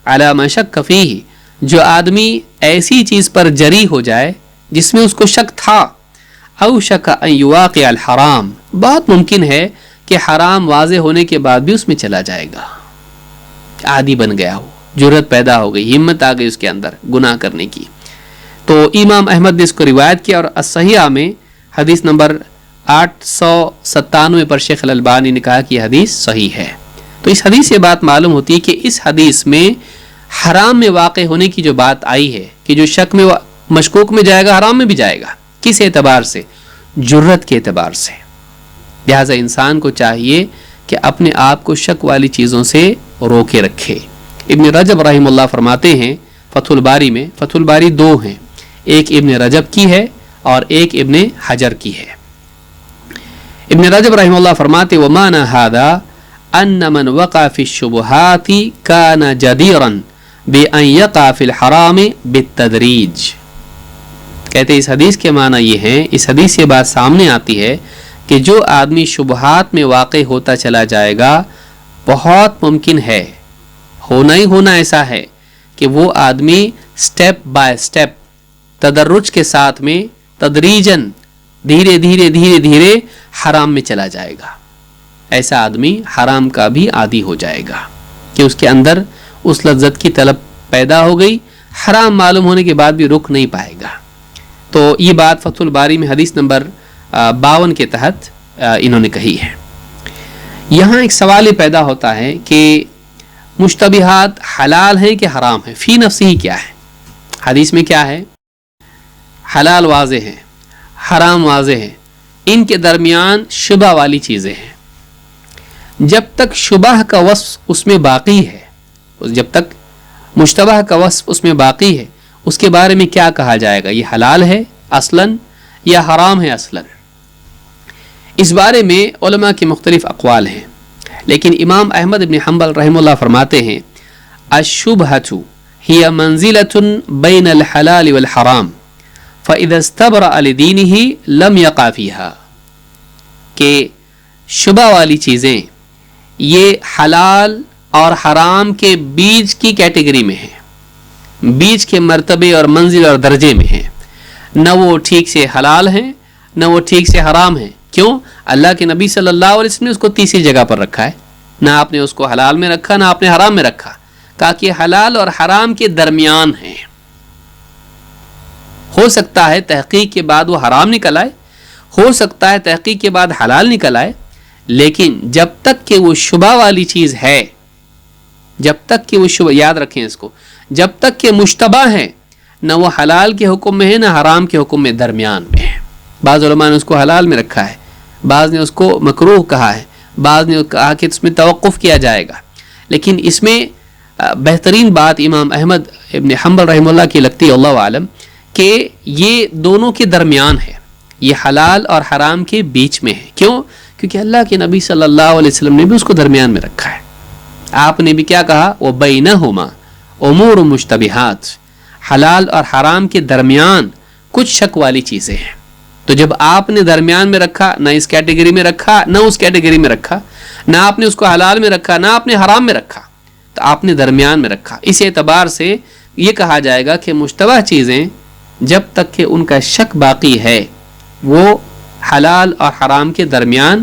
عَلَى مَا شَكَّ فِيهِ، جو آدمی ایسی چیز پر جری ہو جائے جس میں اس کو شک تھا، اوشک ان یواقع الحرام، بہت ممکن ہے کہ حرام واضح ہونے کے بعد بھی اس میں چلا جائے گا. عادی بن گیا ہو، جرت پیدا ہو گئی، ہمت آ گئی اس کے اندر گناہ کرنے کی. تو امام احمد نے اس کو روایت کیا اور الصحیحہ میں حدیث نمبر 897 پر شیخ الالبانی نے کہا کہ یہ حدیث صحیح ہے. تو اس حدیث سے بات معلوم ہوتی ہے کہ اس حدیث میں حرام میں واقع ہونے کی جو بات آئی ہے کہ جو شک میں مشکوک میں جائے گا حرام میں بھی جائے گا. کس اعتبار سے؟ جرت کے اعتبار سے. لہذا انسان کو چاہیے کہ اپنے آپ کو شک والی چیزوں سے روکے رکھے. ابن رجب رحم اللہ فرماتے ہیں فتح الباری میں، فتح الباری دو ہیں، ایک ابن رجب کی ہے اور ایک ابن حجر کی ہے. ابن رجب رحم اللہ فرماتے وَمَانَ هَذَا أَنَّ مَنْ وَقَعَ فِي الشُّبُهَاتِ كَانَ جَدِيرًا بِأَنْ يَقَعَ فِي الْحَرَامِ بِالتَّدْرِيج. کہتے اس حدیث کے معنی یہ ہیں، اس حدیث سے بات سامنے آتی ہے کہ جو آدمی شبہات میں واقع ہوتا چلا جائے گا بہت ممکن ہے، ہونا ہی ہونا ایسا ہے کہ وہ آدمی سٹیپ بائی سٹیپ تدرج کے ساتھ میں تدریجن دھیرے دھیرے دھیرے دھیرے حرام میں چلا جائے گا. ایسا آدمی حرام کا بھی عادی ہو جائے گا کہ اس کے اندر اس لذت کی طلب پیدا ہو گئی، حرام معلوم ہونے کے بعد بھی رک نہیں پائے گا. تو یہ بات فتح الباری میں حدیث نمبر 52 کے تحت انہوں نے کہی ہے. یہاں ایک سوال یہ پیدا ہوتا ہے کہ مشتبہات حلال ہیں کہ حرام ہیں؟ فی نفسی کیا ہے؟ حدیث میں کیا ہے؟ حلال واضح ہے، حرام واضح ہے، ان کے درمیان شبہ والی چیزیں ہیں. جب تک شبہ کا وصف اس میں باقی ہے، جب تک مشتبہ کا وصف اس میں باقی ہے، اس کے بارے میں کیا کہا جائے گا؟ یہ حلال ہے اصلاً یا حرام ہے اصلاً؟ اس بارے میں علماء کے مختلف اقوال ہیں، لیکن امام احمد بن حنبل رحم اللہ فرماتے ہیں الشبہۃ ہی منزلۃ بین الحلال والحرام فاذا استبرأ لدینہ لم یقع فیہا، کہ شبہ والی چیزیں یہ حلال اور حرام کے بیچ کی کیٹیگری میں ہیں، بیچ کے مرتبے اور منزل اور درجے میں ہیں. نہ وہ ٹھیک سے حلال ہیں نہ وہ ٹھیک سے حرام ہیں. کیوں؟ اللہ کے نبی صلی اللہ علیہ وسلم نے اس کو تیسری جگہ پر رکھا ہے. نہ آپ نے اس کو حلال میں رکھا نہ آپ نے حرام میں رکھا، کہا کہ حلال اور حرام کے درمیان ہیں. ہو سکتا ہے تحقیق کے بعد وہ حرام نکل آئے، ہو سکتا ہے تحقیق کے بعد حلال نکل آئے، لیکن جب تک کہ وہ شبہ والی چیز ہے، جب تک کہ وہ شبہ، یاد رکھیں اس کو، جب تک کہ مشتبہ ہے نہ وہ حلال کے حکم میں ہے نہ حرام کے حکم میں، درمیان میں ہے. بعض علماء نے اس کو حلال میں رکھا ہے، بعض نے اس کو مکروہ کہا ہے، بعض نے کہا کہ اس میں توقف کیا جائے گا. لیکن اس میں بہترین بات امام احمد ابن حنبل رحمہ اللہ کی لگتی ہے، اللہ عالم، کہ یہ دونوں کے درمیان ہے، یہ حلال اور حرام کے بیچ میں ہے. کیوں؟ کیونکہ اللہ کے نبی صلی اللہ علیہ وسلم نے بھی اس کو درمیان میں رکھا ہے. آپ نے بھی کیا کہا؟ وَبَيْنَهُمَا امور مشتبہات، حلال اور حرام کے درمیان کچھ شک والی چیزیں ہیں. تو جب آپ نے درمیان میں رکھا، نہ اس کیٹیگری میں رکھا نہ اس کیٹیگری میں رکھا، نہ آپ نے اس کو حلال میں رکھا نہ آپ نے حرام میں رکھا، تو آپ نے درمیان میں رکھا. اس اعتبار سے یہ کہا جائے گا کہ مشتبہ چیزیں جب تک کہ ان کا شک باقی ہے وہ حلال اور حرام کے درمیان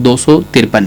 253।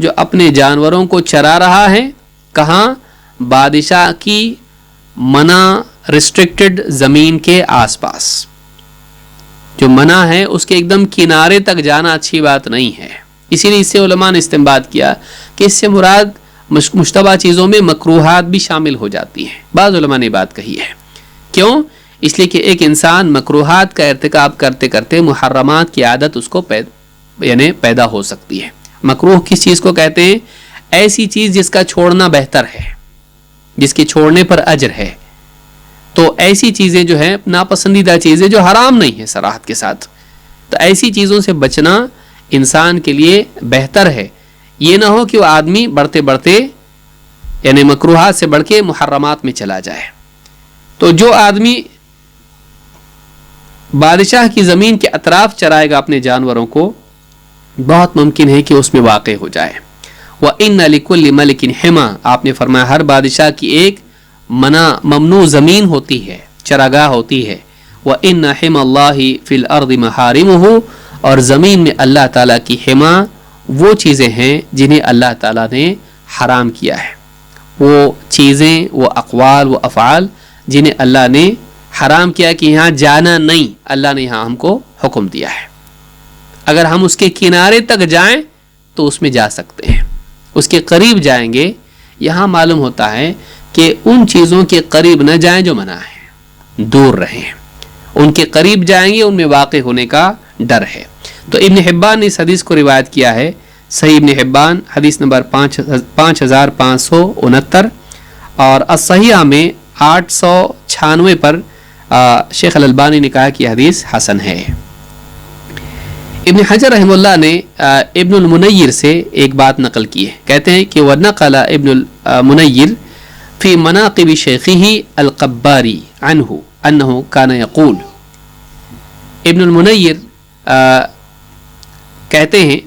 جو اپنے جانوروں کو چرا رہا ہے کہاں؟ بادشاہ کی منع ریسٹرکٹڈ زمین کے آس پاس. جو منع ہے اس کے ایک دم کنارے تک جانا اچھی بات نہیں ہے. اسی لیے اس سے علماء نے استنباط کیا کہ اس سے مراد مشتبہ چیزوں میں مکروہات بھی شامل ہو جاتی ہیں. بعض علماء نے بات کہی ہے. کیوں؟ اس لیے کہ ایک انسان مکروہات کا ارتکاب کرتے کرتے محرمات کی عادت اس کو پیدا ہو سکتی ہے. مکروہ کس چیز کو کہتے ہیں؟ ایسی چیز جس کا چھوڑنا بہتر ہے، جس کے چھوڑنے پر اجر ہے. تو ایسی چیزیں جو ہیں ناپسندیدہ چیزیں جو حرام نہیں ہیں صراحت کے ساتھ، تو ایسی چیزوں سے بچنا انسان کے لیے بہتر ہے. یہ نہ ہو کہ وہ آدمی بڑھتے بڑھتے یعنی مکروہات سے بڑھ کے محرمات میں چلا جائے. تو جو آدمی بادشاہ کی زمین کے اطراف چرائے گا اپنے جانوروں کو، بہت ممکن ہے کہ اس میں واقع ہو جائے. وَإِنَّ لِكُلِّ مَلِكٍ حِمًا، آپ نے فرمایا ہر بادشاہ کی ایک ممنوع زمین ہوتی ہے، چراگاہ ہوتی ہے. وَإِنَّ حِمَ اللَّهِ فِي الْأَرْضِ مَحَارِمُهُ، اور زمین میں اللہ تعالیٰ کی حما وہ چیزیں ہیں جنہیں اللہ تعالیٰ نے حرام کیا ہے. وہ چیزیں، وہ اقوال، وہ افعال جنہیں اللہ نے حرام کیا کہ یہاں جانا نہیں، اللہ نے یہاں ہم کو حکم دیا ہے. اگر ہم اس کے کنارے تک جائیں تو اس میں جا سکتے ہیں، اس کے قریب جائیں گے. یہاں معلوم ہوتا ہے کہ ان چیزوں کے قریب نہ جائیں جو منع ہے، دور رہیں. ان کے قریب جائیں گے ان میں واقع ہونے کا ڈر ہے. تو ابن حبان نے اس حدیث کو روایت کیا ہے، صحیح ابن حبان حدیث نمبر 5569، اور الصحیحہ میں 896 پر شیخ الالبانی نے کہا کہ حدیث حسن ہے. ابن حجر رحمہ اللہ نے ابن المنیر سے ایک بات نقل کی ہے. کہتے ہیں کہ وَنَقَلَ ابن المنیر فی مناقب شیخہ القباری عنہ انہ کان یقول. ابن المنیر کہتے ہیں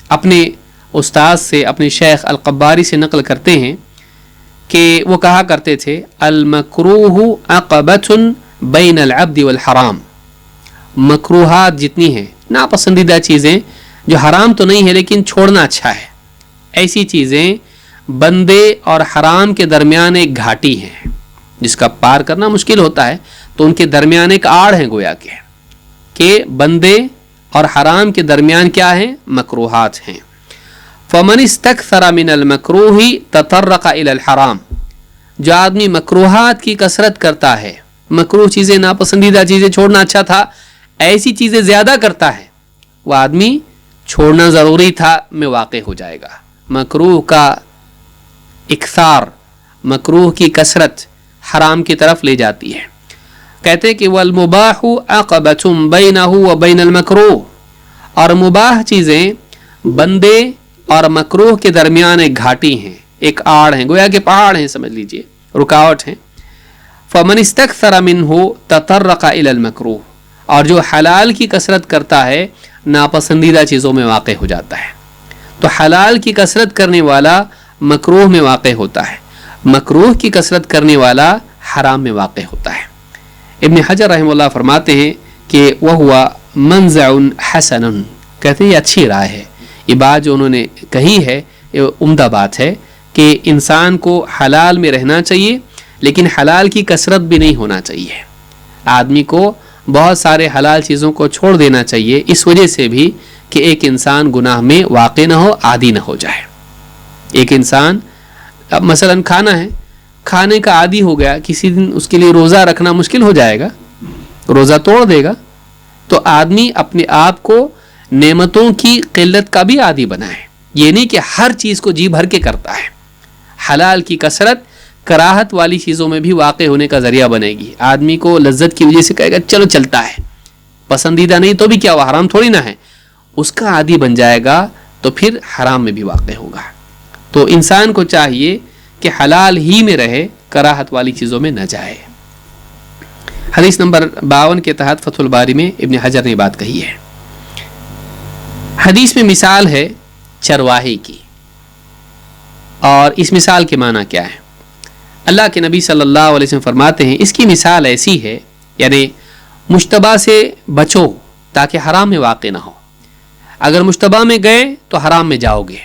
اپنے استاد سے، اپنے شیخ القباری سے نقل کرتے ہیں کہ وہ کہا کرتے تھے المکروہ عقبۃ بین العبد والحرام. مکروہات جتنی ہیں، ناپسندیدہ چیزیں جو حرام تو نہیں ہے لیکن چھوڑنا اچھا ہے، ایسی چیزیں بندے اور حرام کے درمیان ایک گھاٹی ہے جس کا پار کرنا مشکل ہوتا ہے. تو ان کے درمیان ایک آڑ ہے، گویا کہ بندے اور حرام کے درمیان کیا ہے؟ مکروہات ہیں. فمن استکثر من المکروہ تطرق الی الحرام، جو آدمی مکروہات کی کثرت کرتا ہے، مکروہ چیزیں، ناپسندیدہ چیزیں چھوڑنا اچھا تھا، ایسی چیزیں زیادہ کرتا ہے، وہ آدمی چھوڑنا ضروری تھا میں واقع ہو جائے گا. مکروہ کا اکثار، مکروہ کی کثرت حرام کی طرف لے جاتی ہے. کہتے ہیں کہ والمباح عقبۃ بینہ وبین المکروہ، اور مباح چیزیں بندے اور مکروہ کے درمیان ایک گھاٹی ہیں، ایک آڑ ہیں، گویا کہ پہاڑ ہیں، سمجھ لیجئے رکاوٹ ہیں. فمن استکثر منہ تطرق الی المکروہ، اور جو حلال کی کثرت کرتا ہے ناپسندیدہ چیزوں میں واقع ہو جاتا ہے. تو حلال کی کثرت کرنے والا مکروہ میں واقع ہوتا ہے، مکروہ کی کثرت کرنے والا حرام میں واقع ہوتا ہے. ابن حجر رحمہ اللہ فرماتے ہیں کہ وَهُوَ مَنْزَعٌ حَسَنٌ، کہتے ہیں یہ اچھی رائے ہے. یہ بات جو انہوں نے کہی ہے یہ عمدہ بات ہے کہ انسان کو حلال میں رہنا چاہیے لیکن حلال کی کثرت بھی نہیں ہونا چاہیے. آدمی کو بہت سارے حلال چیزوں کو چھوڑ دینا چاہیے، اس وجہ سے بھی کہ ایک انسان گناہ میں واقع نہ ہو، عادی نہ ہو جائے. ایک انسان اب مثلا کھانا ہے، کھانے کا عادی ہو گیا، کسی دن اس کے لیے روزہ رکھنا مشکل ہو جائے گا، روزہ توڑ دے گا. تو آدمی اپنے آپ کو نعمتوں کی قلت کا بھی عادی بنائے. یہ نہیں کہ ہر چیز کو جی بھر کے کرتا ہے. حلال کی کثرت کراہت والی چیزوں میں بھی واقع ہونے کا ذریعہ بنے گی. آدمی کو لذت کی وجہ سے کہے گا چلو چلتا ہے، پسندیدہ نہیں تو بھی کیا، وہ حرام تھوڑی نہ ہے، اس کا عادی بن جائے گا تو پھر حرام میں بھی واقع ہوگا. تو انسان کو چاہیے کہ حلال ہی میں رہے، کراہت والی چیزوں میں نہ جائے. حدیث نمبر 52 کے تحت فتح الباری میں ابن حجر نے بات کہی ہے. حدیث میں مثال ہے چرواہے کی، اور اس مثال کے معنی کیا ہے؟ اللہ کے نبی صلی اللہ علیہ وسلم فرماتے ہیں اس کی مثال ایسی ہے، یعنی مشتبہ سے بچو تاکہ حرام میں واقع نہ ہو. اگر مشتبہ میں گئے تو حرام میں جاؤ گے،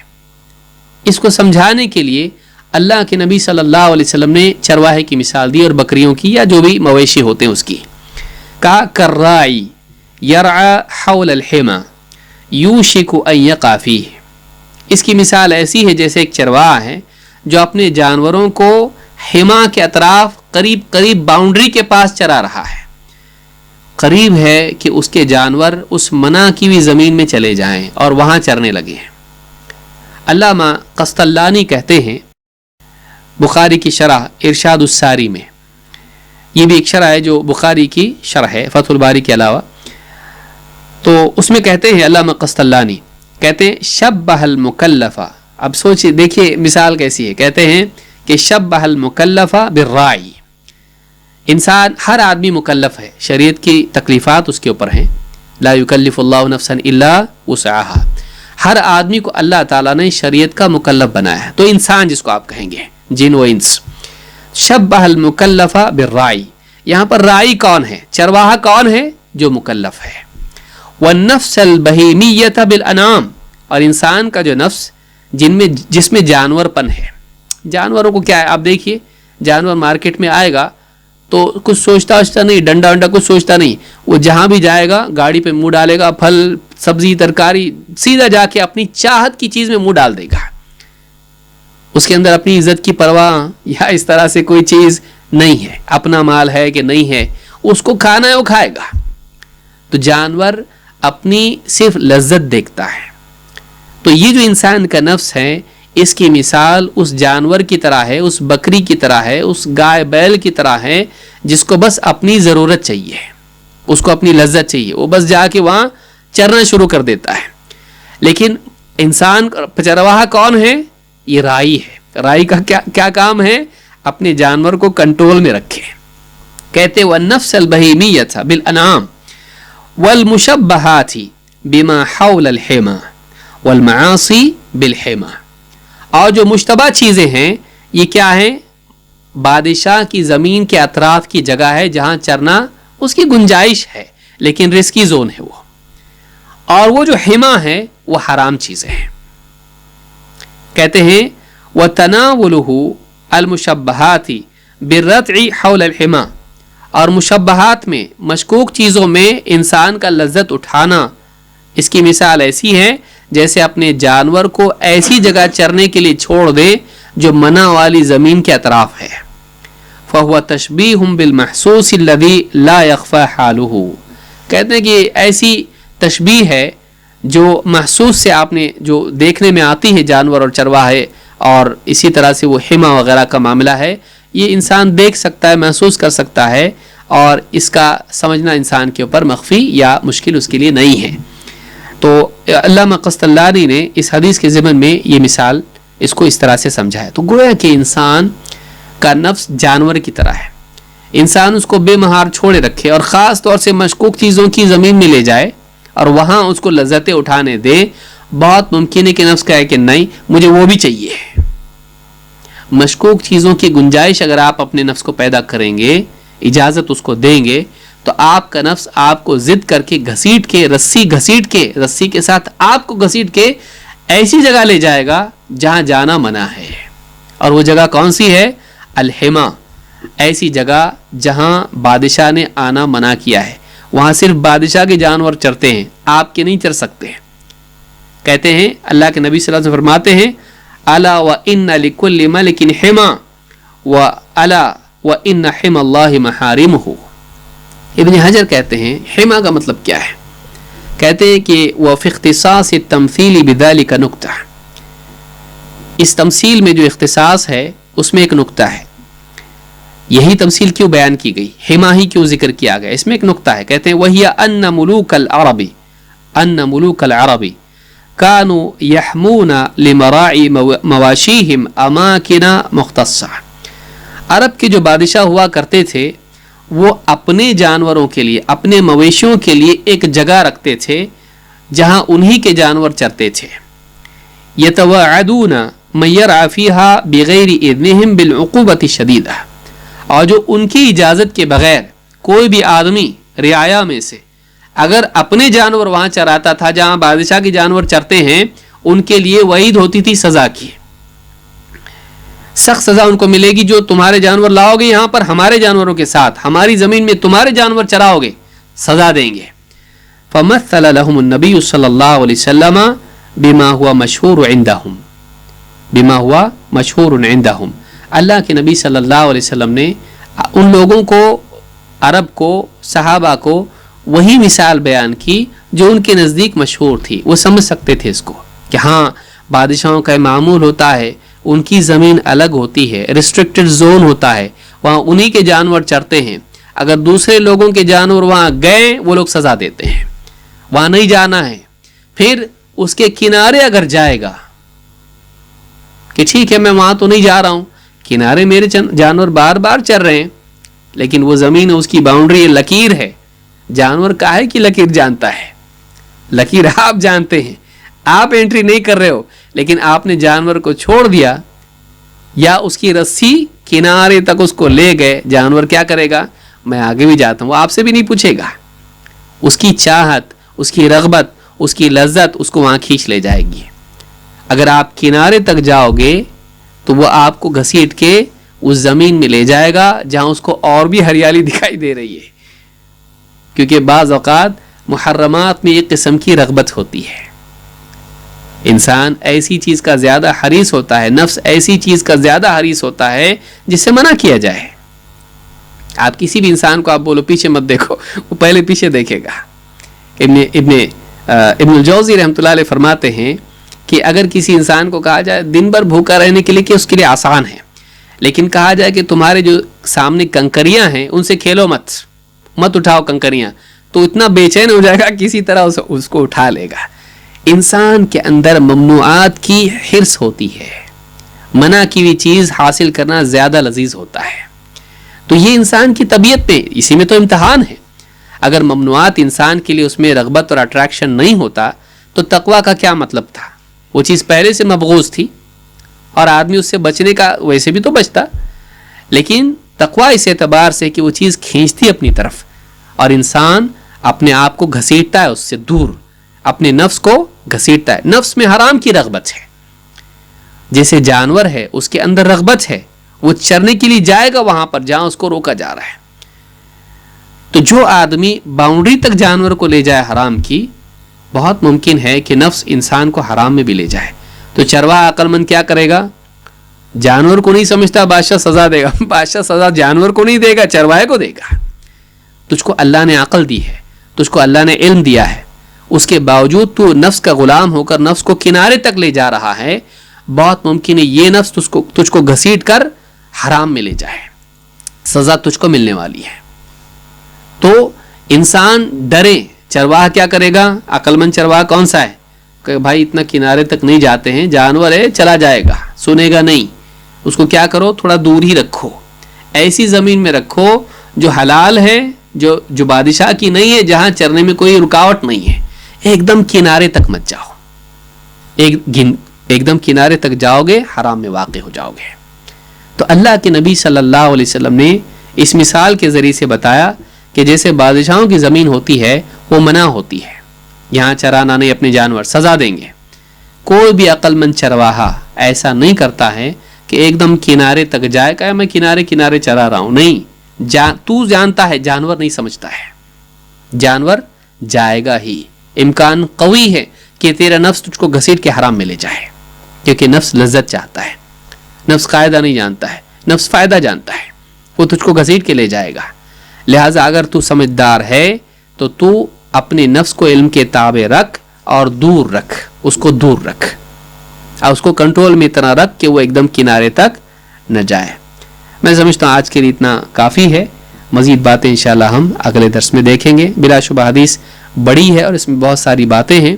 اس کو سمجھانے کے لیے اللہ کے نبی صلی اللہ علیہ وسلم نے چرواہے کی مثال دی اور بکریوں کی یا جو بھی مویشی ہوتے ہیں اس کی. کہا کررائی یرعى حول الحما یوشک ان یقع فیہ. اس کی مثال ایسی ہے جیسے ایک چرواہا ہے جو اپنے جانوروں کو حما کے اطراف قریب قریب باؤنڈری کے پاس چرا رہا ہے. قریب ہے کہ اس کے جانور اس منع کی ہوئی زمین میں چلے جائیں اور وہاں چرنے لگے ہیں. علامہ قسطلانی کہتے ہیں بخاری کی شرح ارشاد الساری میں، یہ بھی ایک شرح ہے جو بخاری کی شرح ہے فتح الباری کے علاوہ، تو اس میں کہتے ہیں علامہ قسطلانی کہتے ہیں شبہ المکلف. اب سوچیے دیکھیے مثال کیسی ہے. کہتے ہیں کہ شبہ المکلف بالراعی. انسان ہر آدمی مکلف ہے، شریعت کی تکلیفات اس کے اوپر ہیں. لا یکلف اللہ نفسا الا وسعها. ہر آدمی کو اللہ تعالیٰ نے شریعت کا مکلف بنایا ہے. تو انسان جس کو آپ کہیں گے، جن و انس. شبہ المکلف بالراعی، یہاں پر راعی کون ہے؟ چرواہا کون ہے؟ جو مکلف ہے. والنفس البہیمیۃ بالانعام، اور انسان کا جو نفس جس میں جانور پن ہے. جانوروں کو کیا ہے، آپ دیکھیے جانور مارکیٹ میں آئے گا تو کچھ سوچتا نہیں، ڈنڈا ونڈا کچھ سوچتا نہیں، وہ جہاں بھی جائے گا گاڑی پہ منہ ڈالے گا، پھل سبزی ترکاری سیدھا جا کے اپنی چاہت کی چیز میں منہ ڈال دے گا. اس کے اندر اپنی عزت کی پرواہ یا اس طرح سے کوئی چیز نہیں ہے، اپنا مال ہے کہ نہیں ہے، اس کو کھانا ہے وہ کھائے گا. تو جانور اپنی صرف لذت دیکھتا ہے. تو یہ جو انسان کا نفس ہے اس کی مثال اس جانور کی طرح ہے، اس بکری کی طرح ہے، اس گائے بیل کی طرح ہے جس کو بس اپنی ضرورت چاہیے، اس کو اپنی لذت چاہیے، وہ بس جا کے وہاں چرنا شروع کر دیتا ہے. لیکن انسان چرواہا کون ہے؟ یہ رائی ہے. رائی کا کیا کام ہے؟ اپنے جانور کو کنٹرول میں رکھے. کہتے والنفس البہیمیۃ بالانعام والمشبہات بما حول الحما والمعاصی بالحما. اور جو مشتبہ چیزیں ہیں یہ کیا ہیں؟ بادشاہ کی زمین کے اطراف کی جگہ ہے جہاں چرنا اس کی گنجائش ہے لیکن رسکی زون ہے وہ. اور وہ جو حما ہے وہ حرام چیزیں ہیں. کہتے ہیں وَتَنَاوُلُهُ الْمُشَبَّهَاتِ بِالرَّتْعِ حَوْلَ الْحِمَا. اور مشبہات میں مشکوک چیزوں میں انسان کا لذت اٹھانا، اس کی مثال ایسی ہے جیسے اپنے جانور کو ایسی جگہ چرنے کے لیے چھوڑ دے جو منع والی زمین کے اطراف ہے. فَهُوَ تَشْبِيهٌ بِالْمَحْسُوسِ الَّذِي لَا يَخْفَى حَالُهُ. کہتے ہیں کہ ایسی تشبیہ ہے جو محسوس سے آپ نے جو دیکھنے میں آتی ہے جانور اور چرواہے، اور اسی طرح سے وہ حما وغیرہ کا معاملہ ہے، یہ انسان دیکھ سکتا ہے، محسوس کر سکتا ہے، اور اس کا سمجھنا انسان کے اوپر مخفی یا مشکل اس کے لیے نہیں ہے. تو علامہ قسطلانی نے اس حدیث کے ضمن میں یہ مثال اس کو اس طرح سے سمجھایا. تو گویا کہ انسان کا نفس جانور کی طرح ہے. انسان اس کو بے مہار چھوڑے رکھے اور خاص طور سے مشکوک چیزوں کی زمین میں لے جائے اور وہاں اس کو لذتیں اٹھانے دے، بہت ممکن ہے کہ نفس کہے کہ نہیں مجھے وہ بھی چاہیے. مشکوک چیزوں کی گنجائش اگر آپ اپنے نفس کو پیدا کریں گے، اجازت اس کو دیں گے، تو آپ کا نفس آپ کو ضد کر کے رسی کے ساتھ آپ کو گھسیٹ کے ایسی جگہ لے جائے گا جہاں جانا منع ہے. اور وہ جگہ کون سی ہے؟ الحما. ایسی جگہ جہاں بادشاہ نے آنا منع کیا ہے، وہاں صرف بادشاہ کے جانور چرتے ہیں، آپ کے نہیں چر سکتے. کہتے ہیں اللہ کے نبی صلی اللہ علیہ وسلم فرماتے ہیں الا وان لكل ملك حما والا وان حما الله محارمه. ابن حجر کہتے ہیں حما کا مطلب کیا ہے؟ کہتے ہیں کہ وفي اختصاص التمثيل بذلك نقطہ. اس تمثیل میں جو اختصاص ہے اس میں ایک نقطہ ہے. یہی تمثیل کیوں بیان کی گئی، حما ہی کیوں ذکر کیا گیا، اس میں ایک نقطہ ہے. کہتے ہیں وہی ان ملوک العرب كانوا يحمون لمراعي مواشيهم اماكن مختصة. عرب کے جو بادشاہ ہوا کرتے تھے وہ اپنے جانوروں کے لیے، اپنے مویشیوں کے لیے ایک جگہ رکھتے تھے جہاں انہی کے جانور چرتے تھے. يتوعدون من يرعى فيها بغير اذنهم بالعقوبة الشديدة. اور جو ان کی اجازت کے بغیر کوئی بھی آدمی رعایا میں سے اگر اپنے جانور وہاں چراتا تھا جہاں بادشاہ کے جانور چرتے ہیں، ان کے لیے وعید ہوتی تھی سزا کی. سخت سزا ان کو ملے گی جو تمہارے جانور لاؤ گے یہاں پر ہمارے جانوروں کے ساتھ، ہماری زمین میں تمہارے جانور چراؤ گے، سزا دیں گے. فمثل لهم النبی صلی اللہ علیہ وسلم بما ہوا مشہور عندهم، بما ہوا مشہور عندهم. اللہ کے نبی صلی اللہ علیہ وسلم نے ان لوگوں کو، عرب کو، صحابہ کو وہی مثال بیان کی جو ان کے نزدیک مشہور تھی. وہ سمجھ سکتے تھے اس کو کہ ہاں بادشاہوں کا معمول ہوتا ہے، ان کی زمین الگ ہوتی ہے، ریسٹرکٹڈ زون ہوتا ہے، وہاں انہی کے جانور چرتے ہیں. اگر دوسرے لوگوں کے جانور وہاں گئے وہ لوگ سزا دیتے ہیں، وہاں نہیں جانا ہے. پھر اس کے کنارے اگر جائے گا کہ ٹھیک ہے میں وہاں تو نہیں جا رہا ہوں، کنارے میرے جانور بار بار چر رہے ہیں، لیکن وہ زمین اس کی باؤنڈری لکیر ہے. جانور کاہے کی لکیر جانتا ہے؟ لکیر آپ جانتے ہیں، آپ انٹری نہیں کر رہے ہو، لیکن آپ نے جانور کو چھوڑ دیا یا اس کی رسی کنارے تک اس کو لے گئے. جانور کیا کرے گا؟ میں آگے بھی جاتا ہوں، وہ آپ سے بھی نہیں پوچھے گا. اس کی چاہت، اس کی رغبت، اس کی لذت اس کو وہاں کھینچ لے جائے گی. اگر آپ کنارے تک جاؤ گے تو وہ آپ کو گھسیٹ کے اس زمین میں لے جائے گا جہاں اس کو اور بھی ہریالی دکھائی دے رہی ہے. کیونکہ بعض اوقات محرمات میں ایک قسم کی رغبت ہوتی ہے. انسان ایسی چیز کا زیادہ حریص ہوتا ہے، نفس ایسی چیز کا زیادہ حریص ہوتا ہے جس سے منع کیا جائے. آپ کسی بھی انسان کو آپ بولو پیچھے مت دیکھو، وہ پہلے پیچھے دیکھے گا. ابن الجوزی رحمۃ اللہ علیہ فرماتے ہیں کہ اگر کسی انسان کو کہا جائے دن بھر بھوکا رہنے کے لیے کہ اس کے لیے آسان ہے، لیکن کہا جائے کہ تمہارے جو سامنے کنکریاں ہیں ان سے کھیلو مت اٹھاؤ کنکریاں، تو اتنا بے چین ہو جائے گا کسی طرح اس کو اٹھا لے گا. انسان کے اندر ممنوعات کی حرص ہوتی ہے، منع کی ہوئی چیز حاصل کرنا زیادہ لذیذ ہوتا ہے. تو یہ انسان کی طبیعت میں، اسی میں تو امتحان ہے. اگر ممنوعات انسان کے لیے اس میں رغبت اور اٹریکشن نہیں ہوتا تو تقویٰ کا کیا مطلب تھا؟ وہ چیز پہلے سے مبغوض تھی اور آدمی اس سے بچنے کا ویسے بھی تو بچتا، لیکن تقویٰ اس اعتبار سے کہ وہ چیز کھینچتی اپنی طرف اور انسان اپنے آپ کو گھسیٹتا ہے اس سے دور، اپنے نفس کو گھسیٹتا ہے. نفس میں حرام کی رغبت ہے. جیسے جانور ہے اس کے اندر رغبت ہے، وہ چرنے کے لیے جائے گا وہاں پر جہاں اس کو روکا جا رہا ہے. تو جو آدمی باؤنڈری تک جانور کو لے جائے حرام کی، بہت ممکن ہے کہ نفس انسان کو حرام میں بھی لے جائے. تو چرواہا عقل مند کیا کرے گا؟ جانور کو نہیں سمجھتا بادشاہ سزا دے گا. بادشاہ سزا جانور کو نہیں دے گا، چرواہے کو دے گا. تجھ کو اللہ نے عقل دی ہے، تجھ کو اللہ نے علم دیا ہے، اس کے باوجود تو نفس کا غلام ہو کر نفس کو کنارے تک لے جا رہا ہے. بہت ممکن ہے یہ نفس تجھ کو گھسیٹ کر حرام میں لے جائے، سزا تجھ کو ملنے والی ہے. تو انسان ڈرے. چرواہا کیا کرے گا؟ عقل مند چرواہا کون سا ہے کہ بھائی اتنا کنارے تک نہیں جاتے ہیں، جانور ہے چلا جائے گا، سنے گا نہیں. اس کو کیا کرو؟ تھوڑا دور ہی رکھو، ایسی زمین میں رکھو جو حلال ہے، جو بادشاہ کی نہیں ہے، جہاں چرنے میں کوئی رکاوٹ نہیں ہے. ایک دم کنارے تک مت جاؤ. ایک دم کنارے تک جاؤ گے حرام میں واقع ہو جاؤ گے. تو اللہ کے نبی صلی اللہ علیہ وسلم نے اس مثال کے ذریعے سے بتایا کہ جیسے بادشاہوں کی زمین ہوتی ہے وہ منع ہوتی ہے، یہاں چرانا نہیں، اپنے جانور سزا دیں گے. کوئی بھی عقل مند چرواہا ایسا نہیں کرتا ہے کہ ایک دم کنارے تک جائے کہ میں کنارے کنارے چرا رہا ہوں. نہیں، تو جانتا ہے، جانور نہیں سمجھتا ہے. جانور جائے گا ہی. امکان قوی ہے کہ تیرا نفس تجھ کو گھسیٹ کے حرام میں لے جائے، کیونکہ نفس لذت چاہتا ہے. نفس قاعدہ نہیں جانتا ہے، نفس فائدہ جانتا ہے، وہ تجھ کو گھسیٹ کے لے جائے گا. لہٰذا اگر تو سمجھدار ہے تو تو اپنے نفس کو علم کے تابع رکھ اور دور رکھ، اس کو دور رکھ اور اس کو کنٹرول میں اتنا رکھ کہ وہ ایک دم کنارے تک نہ جائے. میں سمجھتا ہوں آج کے لیے اتنا کافی ہے. مزید باتیں انشاءاللہ ہم اگلے درس میں دیکھیں گے. بلا شبہ حدیث بڑی ہے اور اس میں بہت ساری باتیں ہیں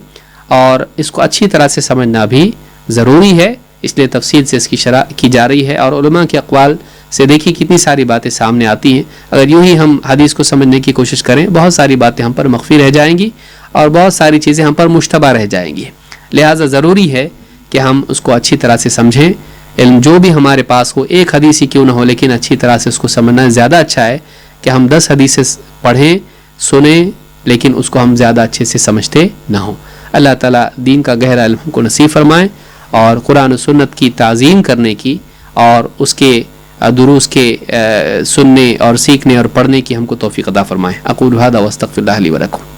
اور اس کو اچھی طرح سے سمجھنا بھی ضروری ہے، اس لیے تفصیل سے اس کی شرح کی جا رہی ہے. اور علماء کے اقوال سے دیکھیے کتنی ساری باتیں سامنے آتی ہیں. اگر یوں ہی ہم حدیث کو سمجھنے کی کوشش کریں بہت ساری باتیں ہم پر مخفی رہ جائیں گی اور بہت ساری چیزیں ہم پر مشتبہ رہ جائیں گی. لہٰذا ضروری ہے کہ ہم اس کو اچھی طرح سے سمجھیں. علم جو بھی ہمارے پاس ہو، ایک حدیث ہی کیوں نہ ہو، لیکن اچھی طرح سے اس کو سمجھنا زیادہ اچھا ہے کہ ہم 10 حدیثیں پڑھیں سنیں لیکن اس کو ہم زیادہ اچھے سے سمجھتے نہ ہوں. اللہ تعالیٰ دین کا گہرا علم کو نصیب فرمائے اور قرآن و سنت کی تعظیم کرنے کی اور اس کے دروس کے سننے اور سیکھنے اور پڑھنے کی ہم کو توفیق عطا فرمائے. اقول ھذا واستغفر اللہ لی ولکم.